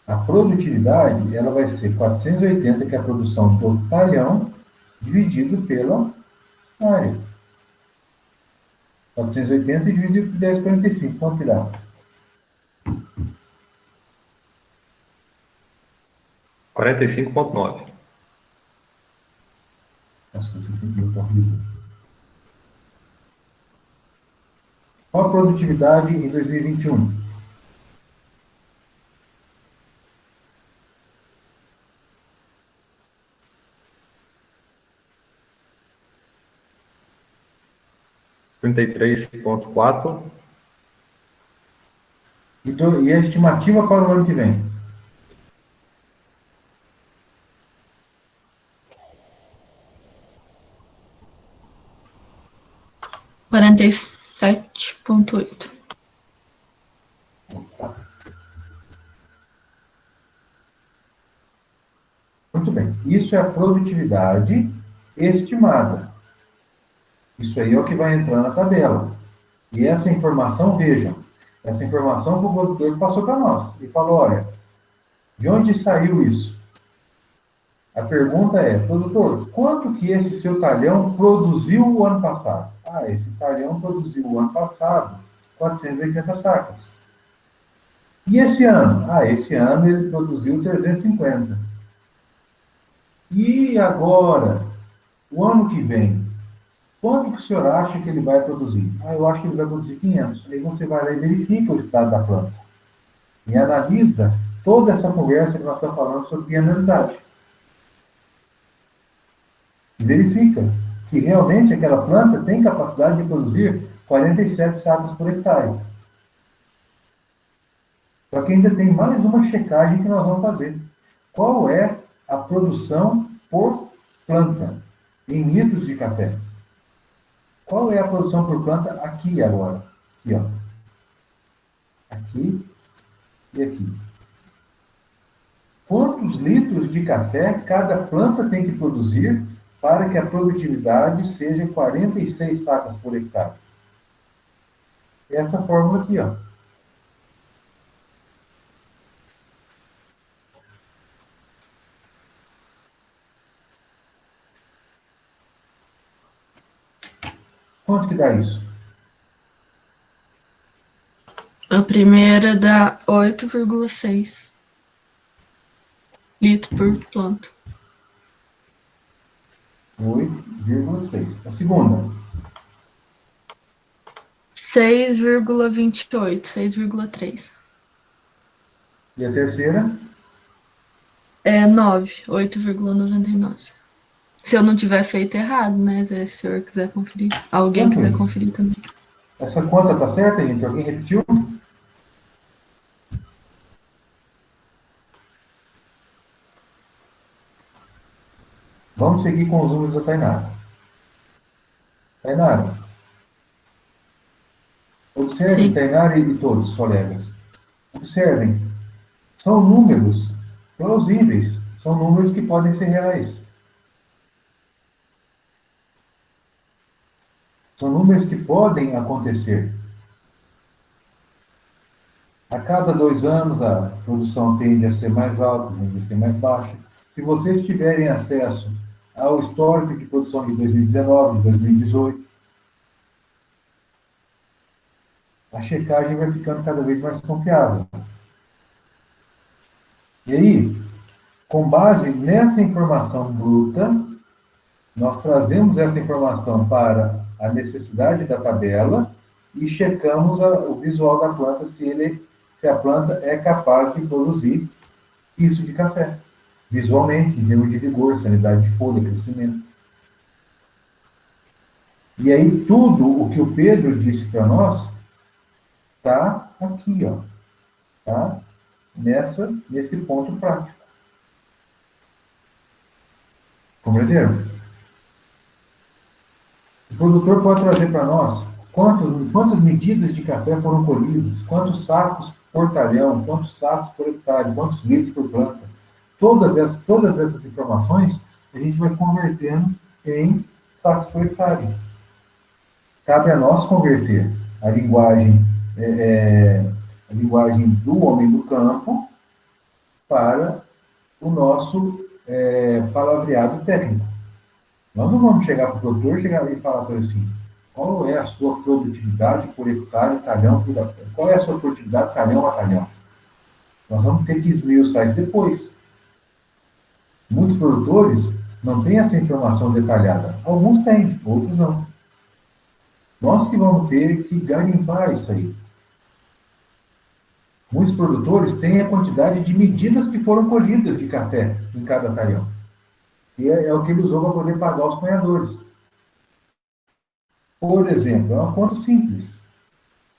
A produtividade, ela vai ser 480, que é a produção do talhão, dividido pela área. 480 dividido por 10,45. Quanto que dá? 45,9. Nossa, esse símbolo está horrível. Qual a produtividade em 2021? R$ 33,4. E a estimativa para o ano que vem? R$ 47,8. Muito bem. Isso é a produtividade estimada. Isso aí é o que vai entrar na tabela. E essa informação, vejam, essa informação que o produtor passou para nós e falou, olha, de onde saiu isso? A pergunta é, produtor, quanto que esse seu talhão produziu o ano passado? Ah, esse talhão produziu o ano passado 480 sacas. E esse ano? Ah, esse ano ele produziu 350. E agora, o ano que vem, quanto que o senhor acha que ele vai produzir? Ah, eu acho que ele vai produzir 500. Aí você vai lá e verifica o estado da planta. E analisa toda essa conversa que nós estamos falando sobre bienalidade. E verifica se realmente aquela planta tem capacidade de produzir 47 sacos por hectare. Só que ainda tem mais uma checagem que nós vamos fazer. Qual é a produção por planta em litros de café? Qual é a produção por planta aqui agora? Aqui, ó. Aqui e aqui. Quantos litros de café cada planta tem que produzir para que a produtividade seja 46 sacas por hectare? Essa fórmula aqui, ó. Quanto que dá isso? A primeira dá 8,6 litros por planta. 8,6. A segunda? 6,28, 6,3. E a terceira? 8,99. Se eu não tiver feito errado, né? Se o senhor quiser conferir. Alguém quiser conferir também. Essa conta tá certa, gente? Alguém repetiu? Vamos seguir com os números da Tainara. Tainara. Observem, Sim. Tainara e todos, colegas. Observem. São números plausíveis. São números que podem ser reais. São números que podem acontecer. A cada 2 anos, a produção tende a ser mais alta, tende a ser mais baixa. Se vocês tiverem acesso ao histórico de produção de 2019, de 2018, a checagem vai ficando cada vez mais confiável. E aí, com base nessa informação bruta, Nós trazemos essa informação para a necessidade da tabela e checamos o visual da planta, se a planta é capaz de produzir isso de café, visualmente, em termos de vigor, sanidade de folha, crescimento. E aí tudo o que o Pedro disse para nós está aqui, ó, tá? Nesse ponto prático. Compreenderam? O produtor pode trazer para nós quantas medidas de café foram colhidas, quantos sacos por talhão, quantos sacos por hectare, quantos litros por planta. Todas essas informações a gente vai convertendo em sacos por hectare. Cabe a nós converter a linguagem do homem do campo para o nosso palavreado técnico. Nós não vamos chegar para o produtor e falar para ele assim, qual é a sua produtividade por hectare, talhão, qual é a sua produtividade talhão a talhão. Nós vamos ter que esmiuçar isso depois. Muitos produtores não têm essa informação detalhada. Alguns têm, outros não. Nós que vamos ter que garimpar isso aí. Muitos produtores têm a quantidade de medidas que foram colhidas de café em cada talhão. E é o que ele usou para poder pagar os apanhadores. Por exemplo, é uma conta simples.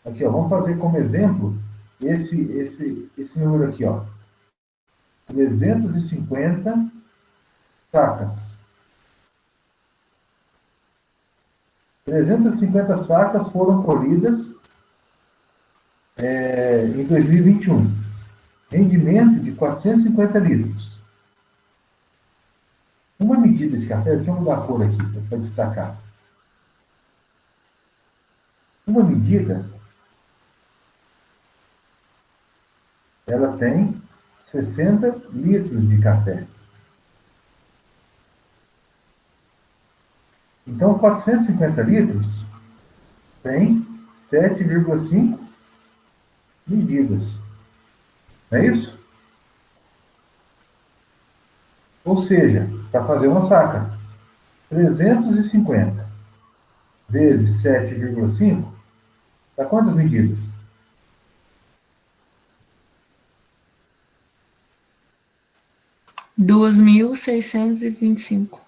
Aqui, ó, vamos fazer como exemplo esse número aqui, ó. 350 sacas. 350 sacas foram colhidas em 2021. Rendimento de 450 litros. Uma medida de café, deixa eu mudar a cor aqui para destacar. Uma medida, ela tem 60 litros de café. Então, 450 litros tem 7,5 medidas. Não é isso? Ou seja, para fazer uma saca, 350 vezes 7,5 dá quantas medidas? R$ 2.625.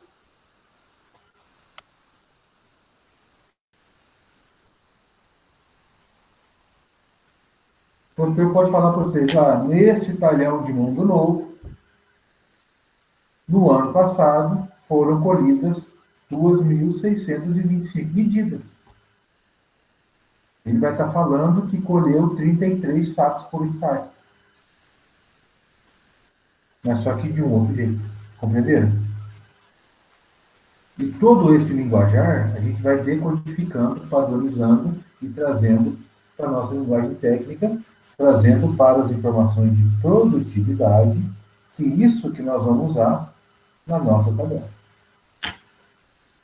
O produtor pode falar para vocês, nesse talhão de Mundo Novo, no ano passado, foram colhidas 2.625 medidas. Ele vai estar falando que colheu 33 sacos por hectare. Mas só que de um outro jeito. Compreenderam? E todo esse linguajar, a gente vai decodificando, padronizando e trazendo para a nossa linguagem técnica, trazendo para as informações de produtividade, que isso que nós vamos usar na nossa tabela.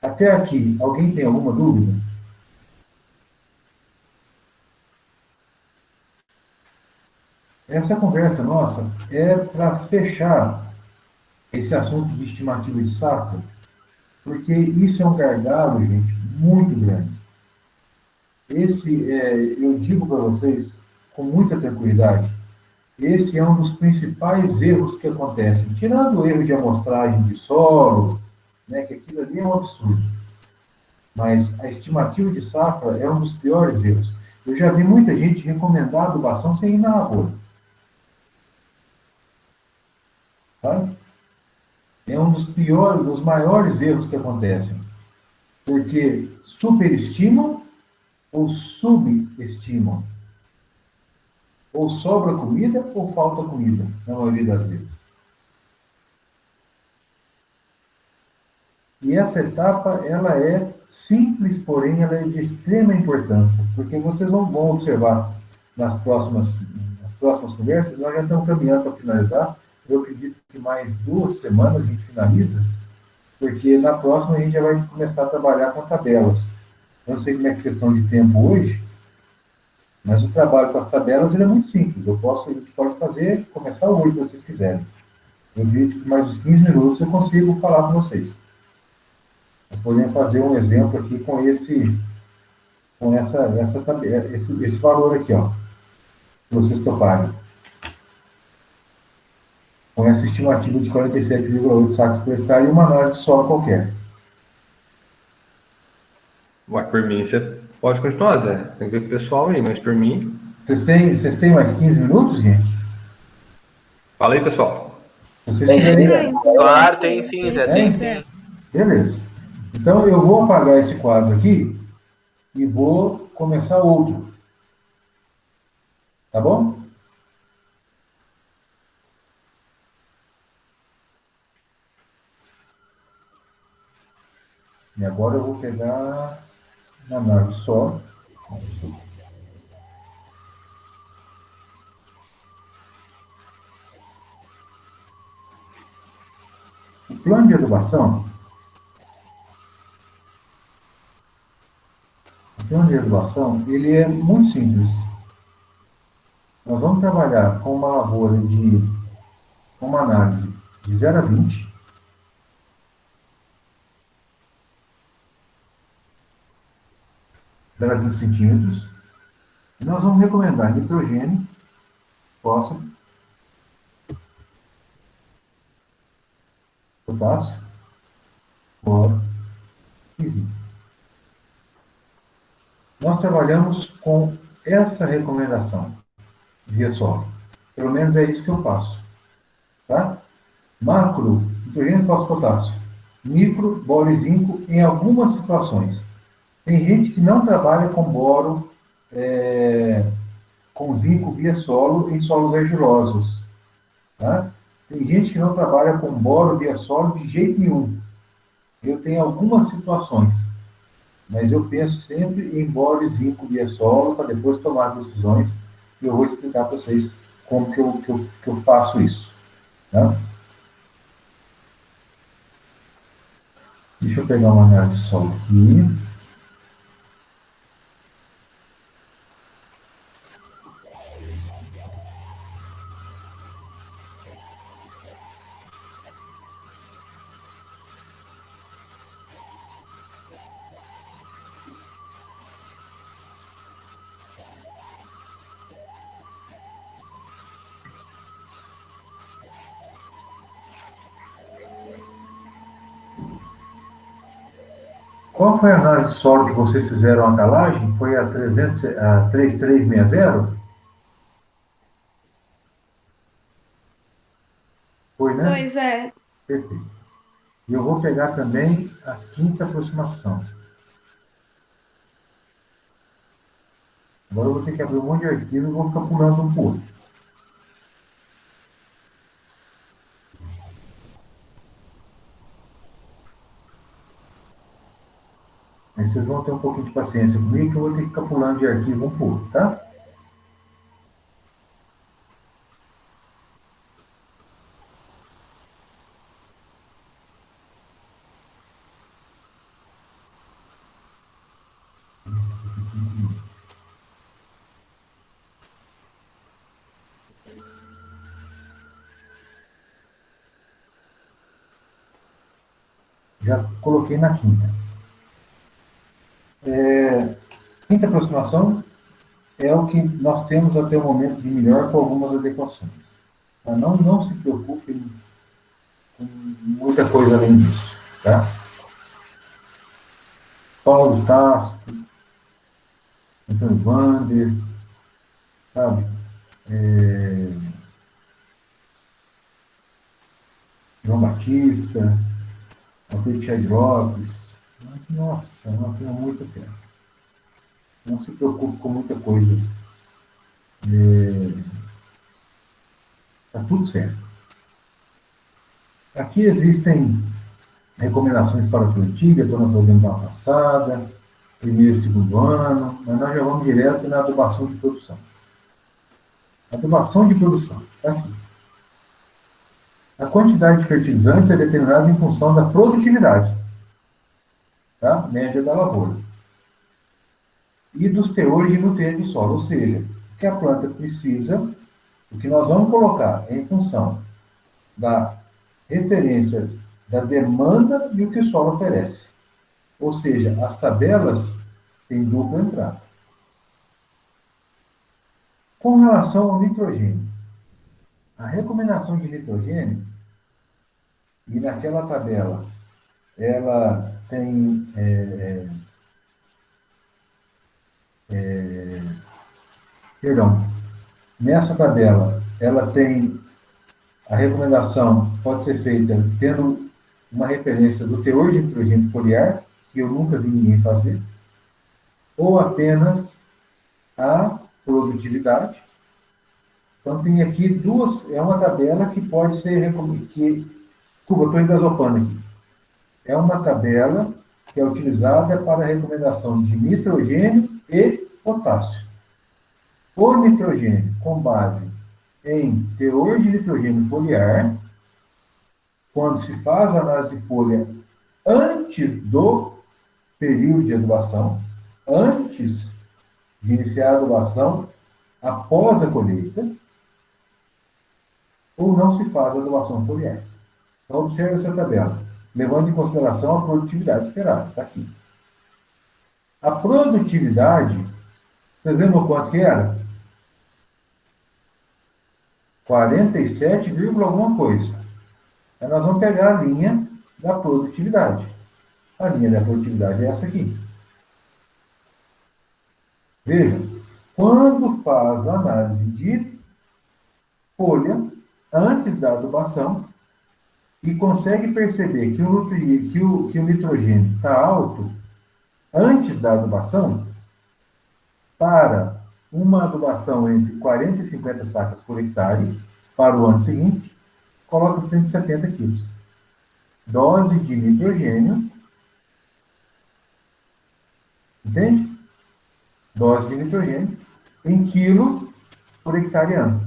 Até aqui, alguém tem alguma dúvida? Essa conversa nossa é para fechar esse assunto de estimativa de safra, porque isso é um gargalo, gente, muito grande. Eu digo para vocês com muita tranquilidade, esse é um dos principais erros que acontecem. Tirando o erro de amostragem de solo, né, que aquilo ali é um absurdo. Mas a estimativa de safra é um dos piores erros. Eu já vi muita gente recomendar adubação sem ir na lavoura. Tá? É um dos piores, dos maiores erros que acontecem. Porque superestimam ou subestimam. Ou sobra comida ou falta comida, na maioria das vezes. E essa etapa, ela é simples, porém, ela é de extrema importância, porque vocês vão observar nas próximas conversas, nós já estamos caminhando para finalizar, eu acredito que mais 2 semanas a gente finaliza, porque na próxima a gente já vai começar a trabalhar com tabelas. Eu não sei como é a questão de tempo hoje, mas o trabalho com as tabelas ele é muito simples. A gente pode começar hoje, se vocês quiserem. Eu acredito que mais uns 15 minutos eu consigo falar com vocês. Nós podemos fazer um exemplo aqui com esse valor aqui, ó, que vocês toparam. Com essa estimativa de 47,8 sacos por hectare e uma análise de solo qualquer. Ué, por mim, você pode continuar, Zé. Tem que ver com o pessoal aí, mas por mim... Vocês têm mais 15 minutos, gente? Fala aí, pessoal. Vocês Tem sim, tiverem... Claro, tem sim, Zé. Tem sim. Beleza. Então, eu vou apagar esse quadro aqui e vou começar outro. Tá bom? E agora eu vou pegar na nave só. O plano de adubação. O plano de adubação, ele é muito simples. Nós vamos trabalhar com uma lavoura com uma análise de 0 a 20. A 20 centímetros. E nós vamos recomendar nitrogênio, fósforo, potássio, boro e zinco. Nós trabalhamos com essa recomendação via solo. Pelo menos é isso que eu faço. Tá? Macro, nitrogênio, fósforo, potássio. Micro, boro e zinco em algumas situações. Tem gente que não trabalha com boro, com zinco via solo em solos argilosos. Tá? Tem gente que não trabalha com boro via solo de jeito nenhum. Eu tenho algumas situações, mas eu penso sempre em boro e zinco via solo para depois tomar decisões e eu vou explicar para vocês como que eu faço isso. Tá? Deixa eu pegar uma análise de solo aqui. Qual foi a análise de solo que vocês fizeram a calagem? Foi a 3360? Foi, né? Pois é. Perfeito. E eu vou pegar também a quinta aproximação. Agora eu vou ter que abrir um monte de arquivo e vou ficar pulando um por outro. Aí vocês vão ter um pouquinho de paciência comigo, que eu vou ter que ficar pulando de arquivo um por outro, tá? Já coloquei na quinta. Quinta aproximação é o que nós temos até o momento de melhor com algumas adequações. Tá? Não se preocupem com muita coisa além disso. Tá? Paulo Tasto, Antônio Vander, sabe? João Batista, Alfredo Chad Lopes. Nossa, não tenho muito tempo. Não se preocupe com muita coisa. Está tudo certo. Aqui existem recomendações para a plantilha, estou na programação passada, primeiro e segundo ano, mas nós já vamos direto na adubação de produção. Adubação de produção, está aqui. A quantidade de fertilizantes é determinada em função da produtividade, tá? Média da lavoura. E dos teores de nutrientes do solo, ou seja, o que a planta precisa, o que nós vamos colocar é em função da referência da demanda e o que o solo oferece. Ou seja, as tabelas têm dupla entrada. Com relação ao nitrogênio, a recomendação de nitrogênio, e naquela tabela, ela tem perdão, nessa tabela, ela tem a recomendação, pode ser feita tendo uma referência do teor de nitrogênio foliar, que eu nunca vi ninguém fazer, ou apenas a produtividade. Então, tem aqui duas, é uma tabela que pode ser, desculpa, estou engasopando aqui. É uma tabela que é utilizada para a recomendação de nitrogênio e potássio. O nitrogênio, com base em teor de nitrogênio foliar, quando se faz a análise de folha antes do período de adubação, antes de iniciar a adubação, após a colheita, ou não se faz a adubação foliar. Então, observe essa tabela, levando em consideração a produtividade esperada. Está aqui. A produtividade, vocês lembram quanto que era? 47, alguma coisa. Aí nós vamos pegar a linha da produtividade. A linha da produtividade é essa aqui. Veja, quando faz a análise de folha, antes da adubação, e consegue perceber que o nitrogênio está alto antes da adubação, para uma adubação entre 40 e 50 sacas por hectare, para o ano seguinte, coloca 170 quilos. Dose de nitrogênio, entende? Dose de nitrogênio em quilo por hectare ano.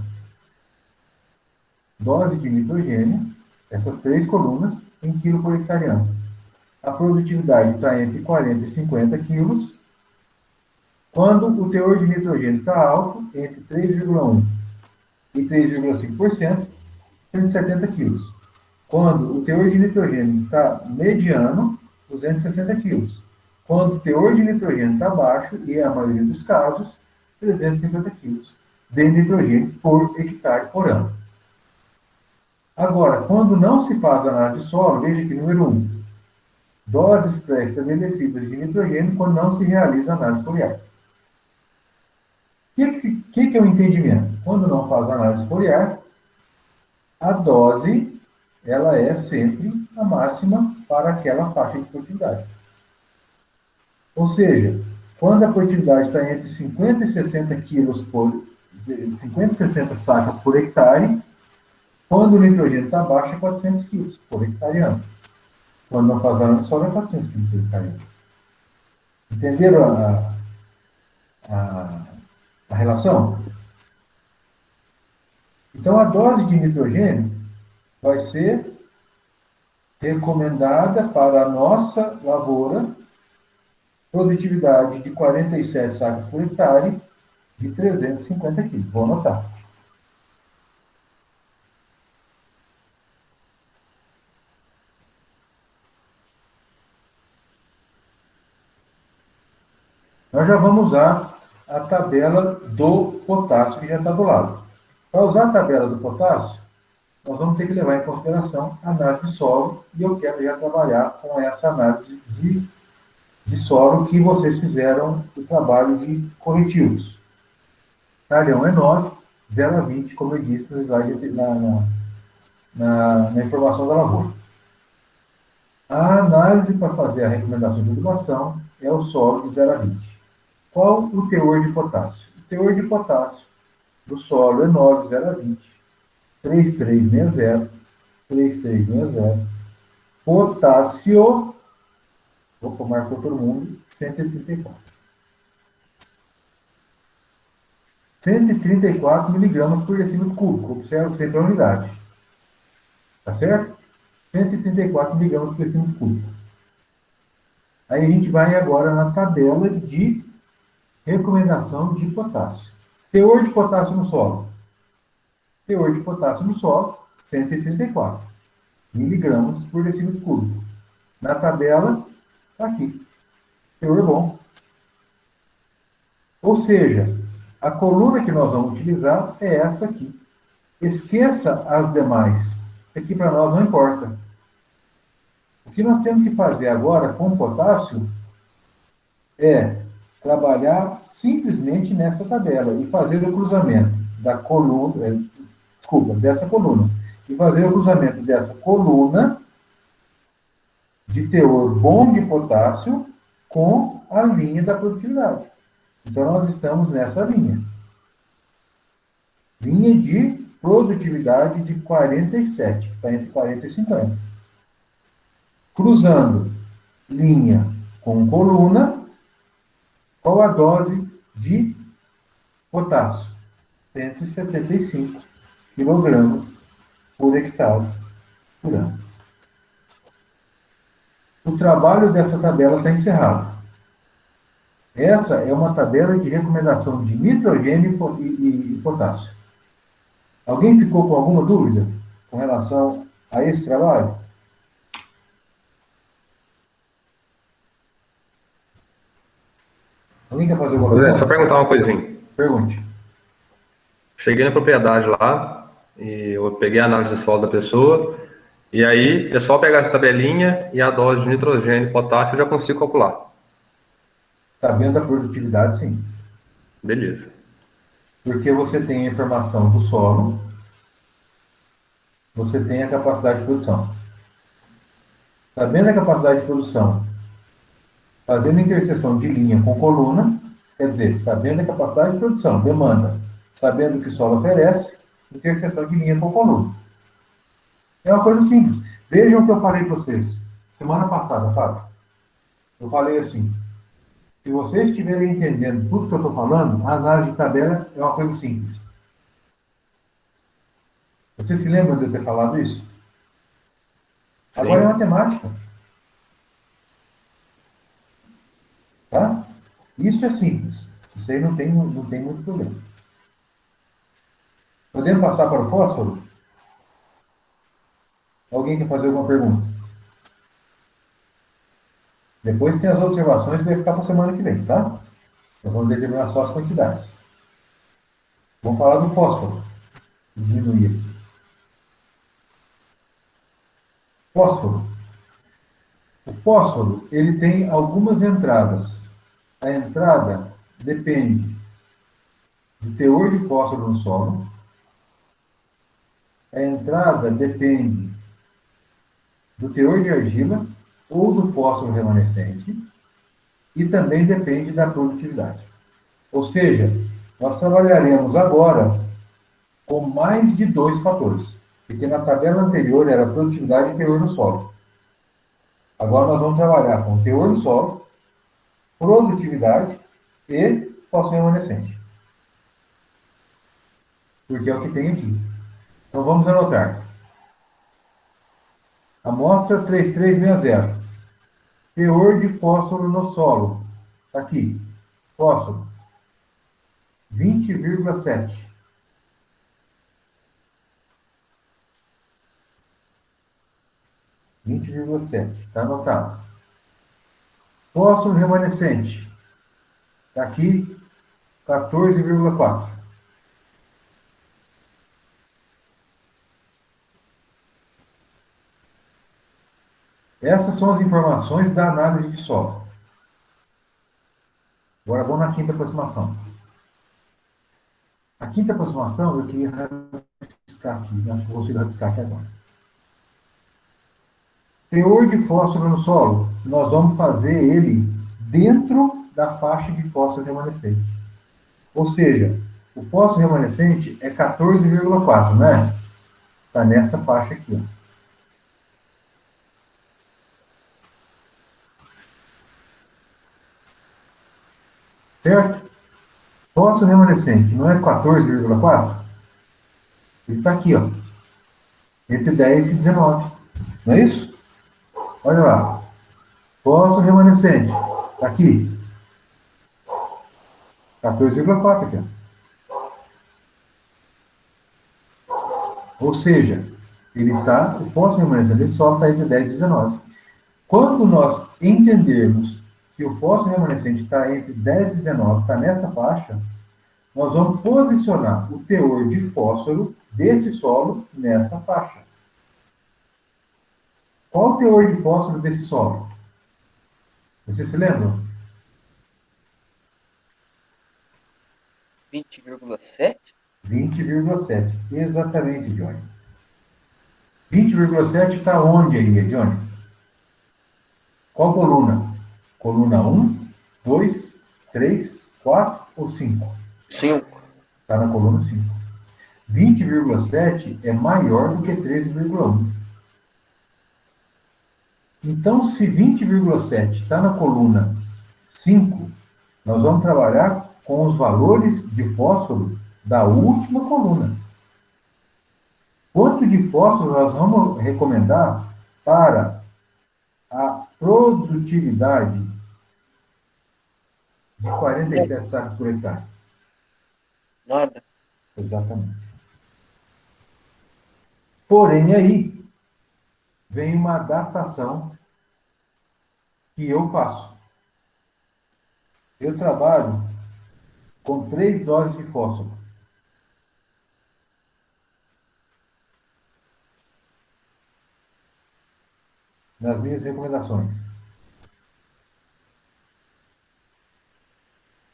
Dose de nitrogênio, essas três colunas, em quilo por hectare ano. A produtividade está entre 40 e 50 quilos. Quando o teor de nitrogênio está alto, entre 3,1% e 3,5%, 170 quilos. Quando o teor de nitrogênio está mediano, 260 quilos. Quando o teor de nitrogênio está baixo, e é a maioria dos casos, 350 quilos de nitrogênio por hectare por ano. Agora, quando não se faz análise de solo, veja que número 1, doses pré-estabelecidas de nitrogênio quando não se realiza análise foliar. O que é o entendimento? Quando não faz análise foliar, a dose ela é sempre a máxima para aquela faixa de produtividade. Ou seja, quando a produtividade está entre 50 e 60 quilos 50 e 60 sacas por hectare, quando o nitrogênio está baixo é 400 quilos por hectare ano. Quando não faz análise só é 400 quilos por hectare ano. Entenderam a relação? Então, a dose de nitrogênio vai ser recomendada para a nossa lavoura, produtividade de 47 sacas por hectare, de 350 quilos. Vou anotar. Nós já vamos usar a tabela do potássio, que já está do lado. Para usar a tabela do potássio, nós vamos ter que levar em consideração a análise de solo, e eu quero já trabalhar com essa análise de solo que vocês fizeram o trabalho de corretivos. Talhão é 9, 0 a 20, como eu disse no slide na informação da lavoura. A análise para fazer a recomendação de adubação é o solo de 0 a 20. Qual o teor de potássio? O teor de potássio do solo é 9, 0 a 20, 3360, 3360, potássio, vou marcar todo mundo, 134. 134 miligramas por decímetro cúbico, observe sempre a unidade. Tá certo? 134 miligramas por decímetro cúbico. Aí a gente vai agora na tabela de recomendação de potássio. Teor de potássio no solo. Teor de potássio no solo, 134 miligramas por decímetro cúbico. Na tabela, está aqui, teor bom. Ou seja, a coluna que nós vamos utilizar é essa aqui. Esqueça as demais. Isso aqui para nós não importa. O que nós temos que fazer agora com o potássio é trabalhar simplesmente nessa tabela e fazer o cruzamento da coluna, dessa coluna. E fazer o cruzamento dessa coluna de teor bom de potássio com a linha da produtividade. Então, nós estamos nessa linha. Linha de produtividade de 47, que está entre 40 e 50. Cruzando linha com coluna, qual a dose de potássio? 175 kg por hectare por ano. O trabalho dessa tabela está encerrado. Essa é uma tabela de recomendação de nitrogênio e potássio. Alguém ficou com alguma dúvida com relação a esse trabalho? Alguém quer fazer alguma pergunta? Só perguntar uma coisinha. Pergunte. Cheguei na propriedade lá, e eu peguei a análise de solo da pessoa, e aí é só pegar essa tabelinha e a dose de nitrogênio e potássio eu já consigo calcular. Sabendo a produtividade, sim. Beleza. Porque você tem a informação do solo, você tem a capacidade de produção. Sabendo a capacidade de produção, fazendo a interseção de linha com coluna, quer dizer, sabendo a capacidade de produção, demanda, sabendo o que o solo oferece, interseção de linha com coluna. É uma coisa simples. Vejam o que eu falei para vocês semana passada, Fábio. Eu falei assim, se vocês estiverem entendendo tudo que eu estou falando, a análise de tabela é uma coisa simples. Vocês se lembram de eu ter falado isso? Sim. Agora é matemática. Tá? Isso é simples. Isso aí não tem muito problema. Podemos passar para o fósforo? Alguém quer fazer alguma pergunta? Depois tem as observações que vai ficar para a semana que vem, tá? Nós vamos determinar só as quantidades. Vamos falar do fósforo. Diminuir aqui. Fósforo. O fósforo, ele tem algumas entradas. A entrada depende do teor de fósforo no solo. A entrada depende do teor de argila ou do fósforo remanescente e também depende da produtividade. Ou seja, nós trabalharemos agora com mais de 2 fatores, porque na tabela anterior era produtividade e teor no solo. Agora nós vamos trabalhar com teor no solo, produtividade e fósforo remanescente. Porque é o que tem aqui. Então vamos anotar. Amostra 3360. Teor de fósforo no solo. Está aqui. Fósforo. 20,7. Está anotado. Fósforo remanescente. Está aqui. 14,4. Essas são as informações da análise de solo. Agora vamos na quinta aproximação. A quinta aproximação eu queria rabiscar aqui. Acho que eu consigo rabiscar aqui agora. Teor de fósforo no solo. Nós vamos fazer ele dentro da faixa de fósforo remanescente. Ou seja, o fósforo remanescente é 14,4, né? Está nessa faixa aqui, ó. Certo? Fósforo remanescente não é 14,4? Ele está aqui, ó. Entre 10 e 19. Não é isso? Olha lá. Fósforo remanescente. Está aqui. 14,4 aqui, ó. Ou seja, o fósforo remanescente só está entre 10 e 19. Quando nós entendermos se o fósforo remanescente está entre 10 e 19, está nessa faixa, nós vamos posicionar o teor de fósforo desse solo nessa faixa. Qual o teor de fósforo desse solo? Você se lembra? 20,7? 20,7. Exatamente, Johnny. 20,7 está onde aí, Johnny? Qual coluna? Coluna 1, 2, 3, 4 ou 5? 5. Está na coluna 5. 20,7 é maior do que 13,1. Então, se 20,7 está na coluna 5, nós vamos trabalhar com os valores de fósforo da última coluna. Quanto de fósforo nós vamos recomendar para a produtividade de 47 sacos por hectare? Nada. Exatamente. Porém, aí vem uma adaptação que eu faço. Eu trabalho com 3 doses de fósforo. Nas minhas recomendações.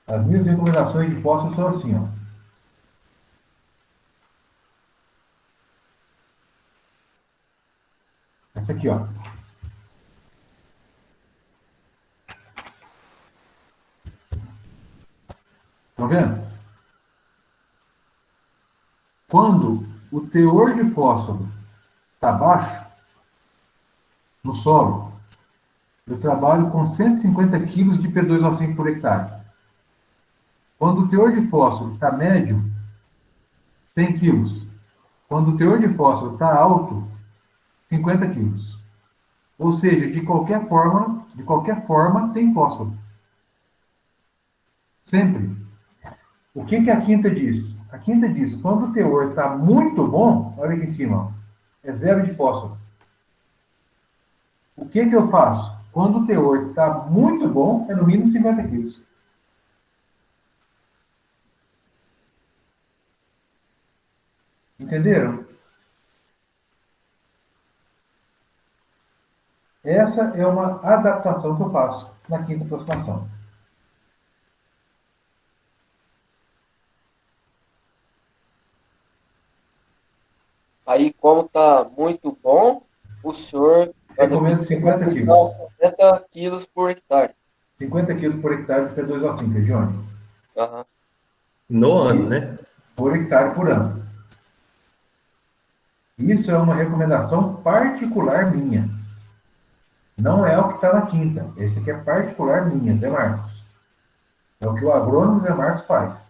As minhas recomendações de fósforo são assim, ó. Essa aqui, ó. Estão vendo? Quando o teor de fósforo está baixo no solo, eu trabalho com 150 kg de P2O5 por hectare. Quando o teor de fósforo está médio, 100 kg. Quando o teor de fósforo está alto, 50 kg. Ou seja, de qualquer forma tem fósforo. Sempre. O que a quinta diz? A quinta diz, quando o teor está muito bom, olha aqui em cima, ó, é 0 de fósforo. O que eu faço? Quando o teor está muito bom, é no mínimo 50 quilos. Entenderam? Essa é uma adaptação que eu faço na quinta aproximação. Aí, como tá muito bom, o senhor Recomendo 50 quilos. 50 quilos por hectare. 50 quilos por hectare de P2O5, Johnny. Aham. No ano, né? Por hectare por ano. Isso é uma recomendação particular minha. Não é o que está na quinta. Esse aqui é particular minha, Zé Marcos. É o que o agrônomo Zé Marcos faz.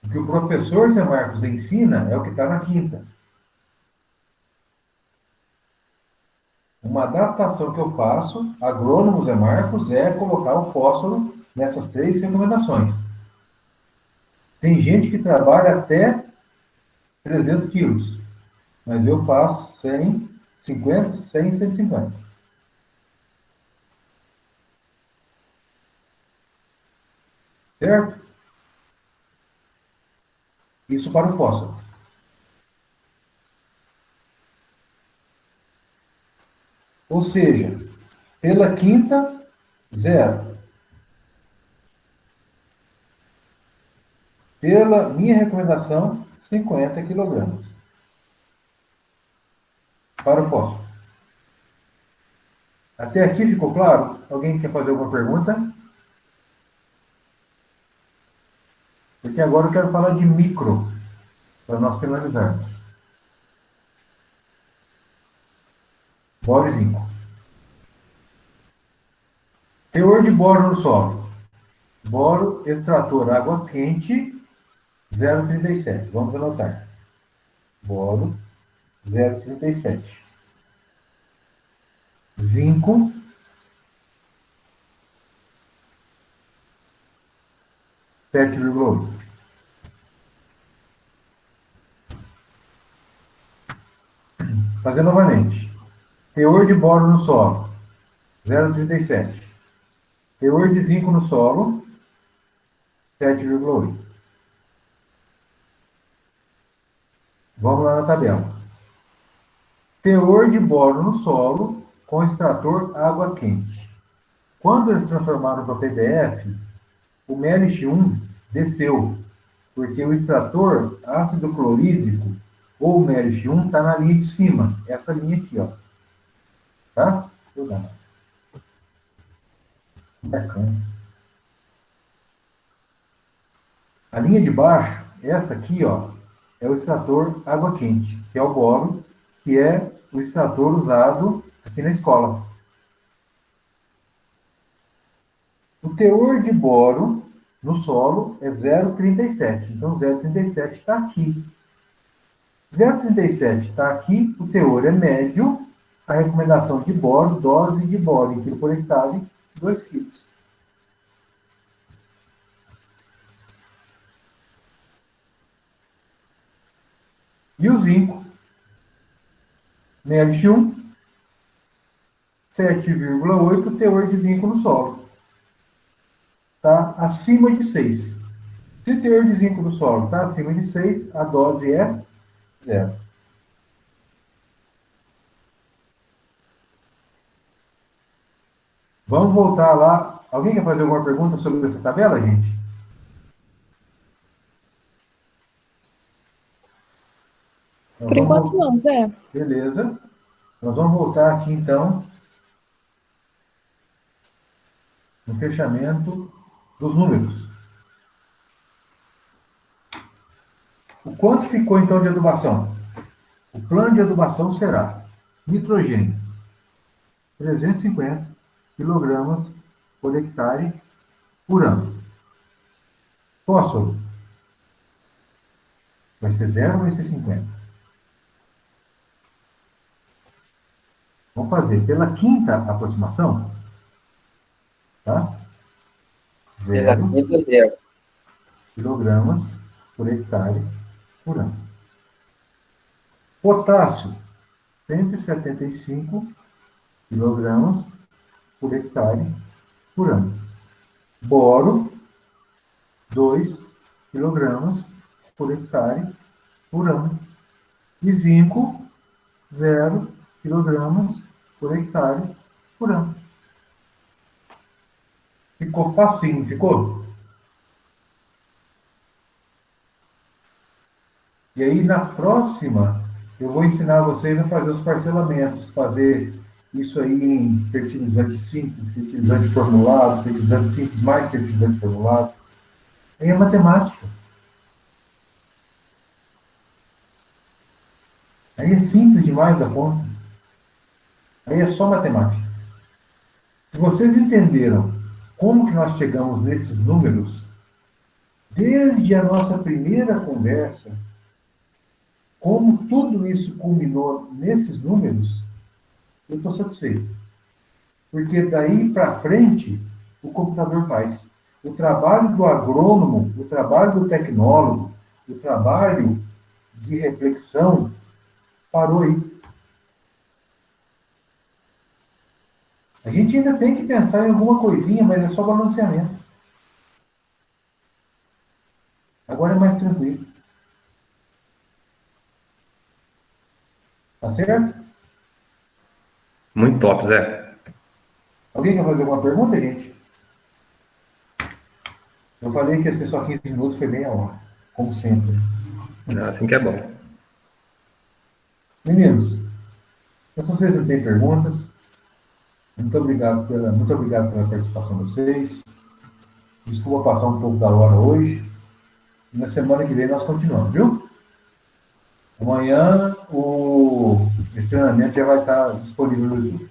O que o professor Zé Marcos ensina é o que está na quinta. Uma adaptação que eu faço, agrônomo Zé Marcos, é colocar o fósforo nessas 3 recomendações. Tem gente que trabalha até 300 quilos, mas eu faço 100, 50, 100, 150. Certo? Isso para o fósforo. Ou seja, pela quinta, 0. Pela minha recomendação, 50 quilogramas. Para o fósforo. Até aqui ficou claro? Alguém quer fazer alguma pergunta? Porque agora eu quero falar de micro, para nós finalizarmos. Boro e zinco. Teor de boro no solo. Boro, extrator, água quente, 0,37. Vamos anotar. Boro, 0,37. Zinco, 7,8. Fazer novamente. Teor de boro no solo, 0,37. Teor de zinco no solo, 7,8. Vamos lá na tabela. Teor de boro no solo com extrator água quente. Quando eles transformaram para PDF, o MeLH1 desceu, porque o extrator ácido clorídrico ou o MeLH1 está na linha de cima, essa linha aqui, ó. Tá? Vou dar. Bacana. A linha de baixo, essa aqui, ó, é o extrator água quente, que é o boro, que é o extrator usado aqui na escola. O teor de boro no solo é 0,37. Então, 0,37 está aqui. 0,37 está aqui, o teor é médio, a recomendação de boro, dose de boro em quilo por hectare, 2 kg. E o zinco? MeLH1, 7,8 teor de zinco no solo. Está acima de 6. Se o teor de zinco no solo está acima de 6, a dose é 0. Vamos voltar lá. Alguém quer fazer alguma pergunta sobre essa tabela, gente? Então, Por enquanto não, Zé. Beleza. Nós vamos voltar aqui, então, no fechamento dos números. O quanto ficou, então, de adubação? O plano de adubação será nitrogênio, 350 kg por hectare por ano. Fósforo, vai ser 0 ou vai ser 50? Vamos fazer pela quinta aproximação, tá? Pela 0 quinta, 0. kg por hectare por ano. Potássio, 175 kg por hectare por ano. Boro, 2 kg por hectare por ano. E zinco, 0 kg por hectare por ano. Ficou facinho, ficou? E aí, na próxima, eu vou ensinar vocês a fazer os parcelamentos, fazer isso aí em fertilizante simples, fertilizante formulado, fertilizante simples mais fertilizante formulado. Aí é matemática. Aí é simples demais da conta. Aí é só matemática. Se vocês entenderam como que nós chegamos nesses números, desde a nossa primeira conversa, como tudo isso culminou nesses números, eu estou satisfeito. Porque daí para frente, o computador faz. O trabalho do agrônomo, o trabalho do tecnólogo, o trabalho de reflexão, parou aí. A gente ainda tem que pensar em alguma coisinha, mas é só balanceamento. Agora é mais tranquilo. Tá certo? Muito top, Zé. Alguém quer fazer alguma pergunta, gente? Eu falei que ia ser só 15 minutos, foi meia hora. Como sempre. Assim que é bom. Meninos, se vocês não têm perguntas, muito obrigado pela participação de vocês. Desculpa passar um pouco da hora hoje. E na semana que vem nós continuamos, viu? Amanhã esse treinamento já vai estar disponível no YouTube.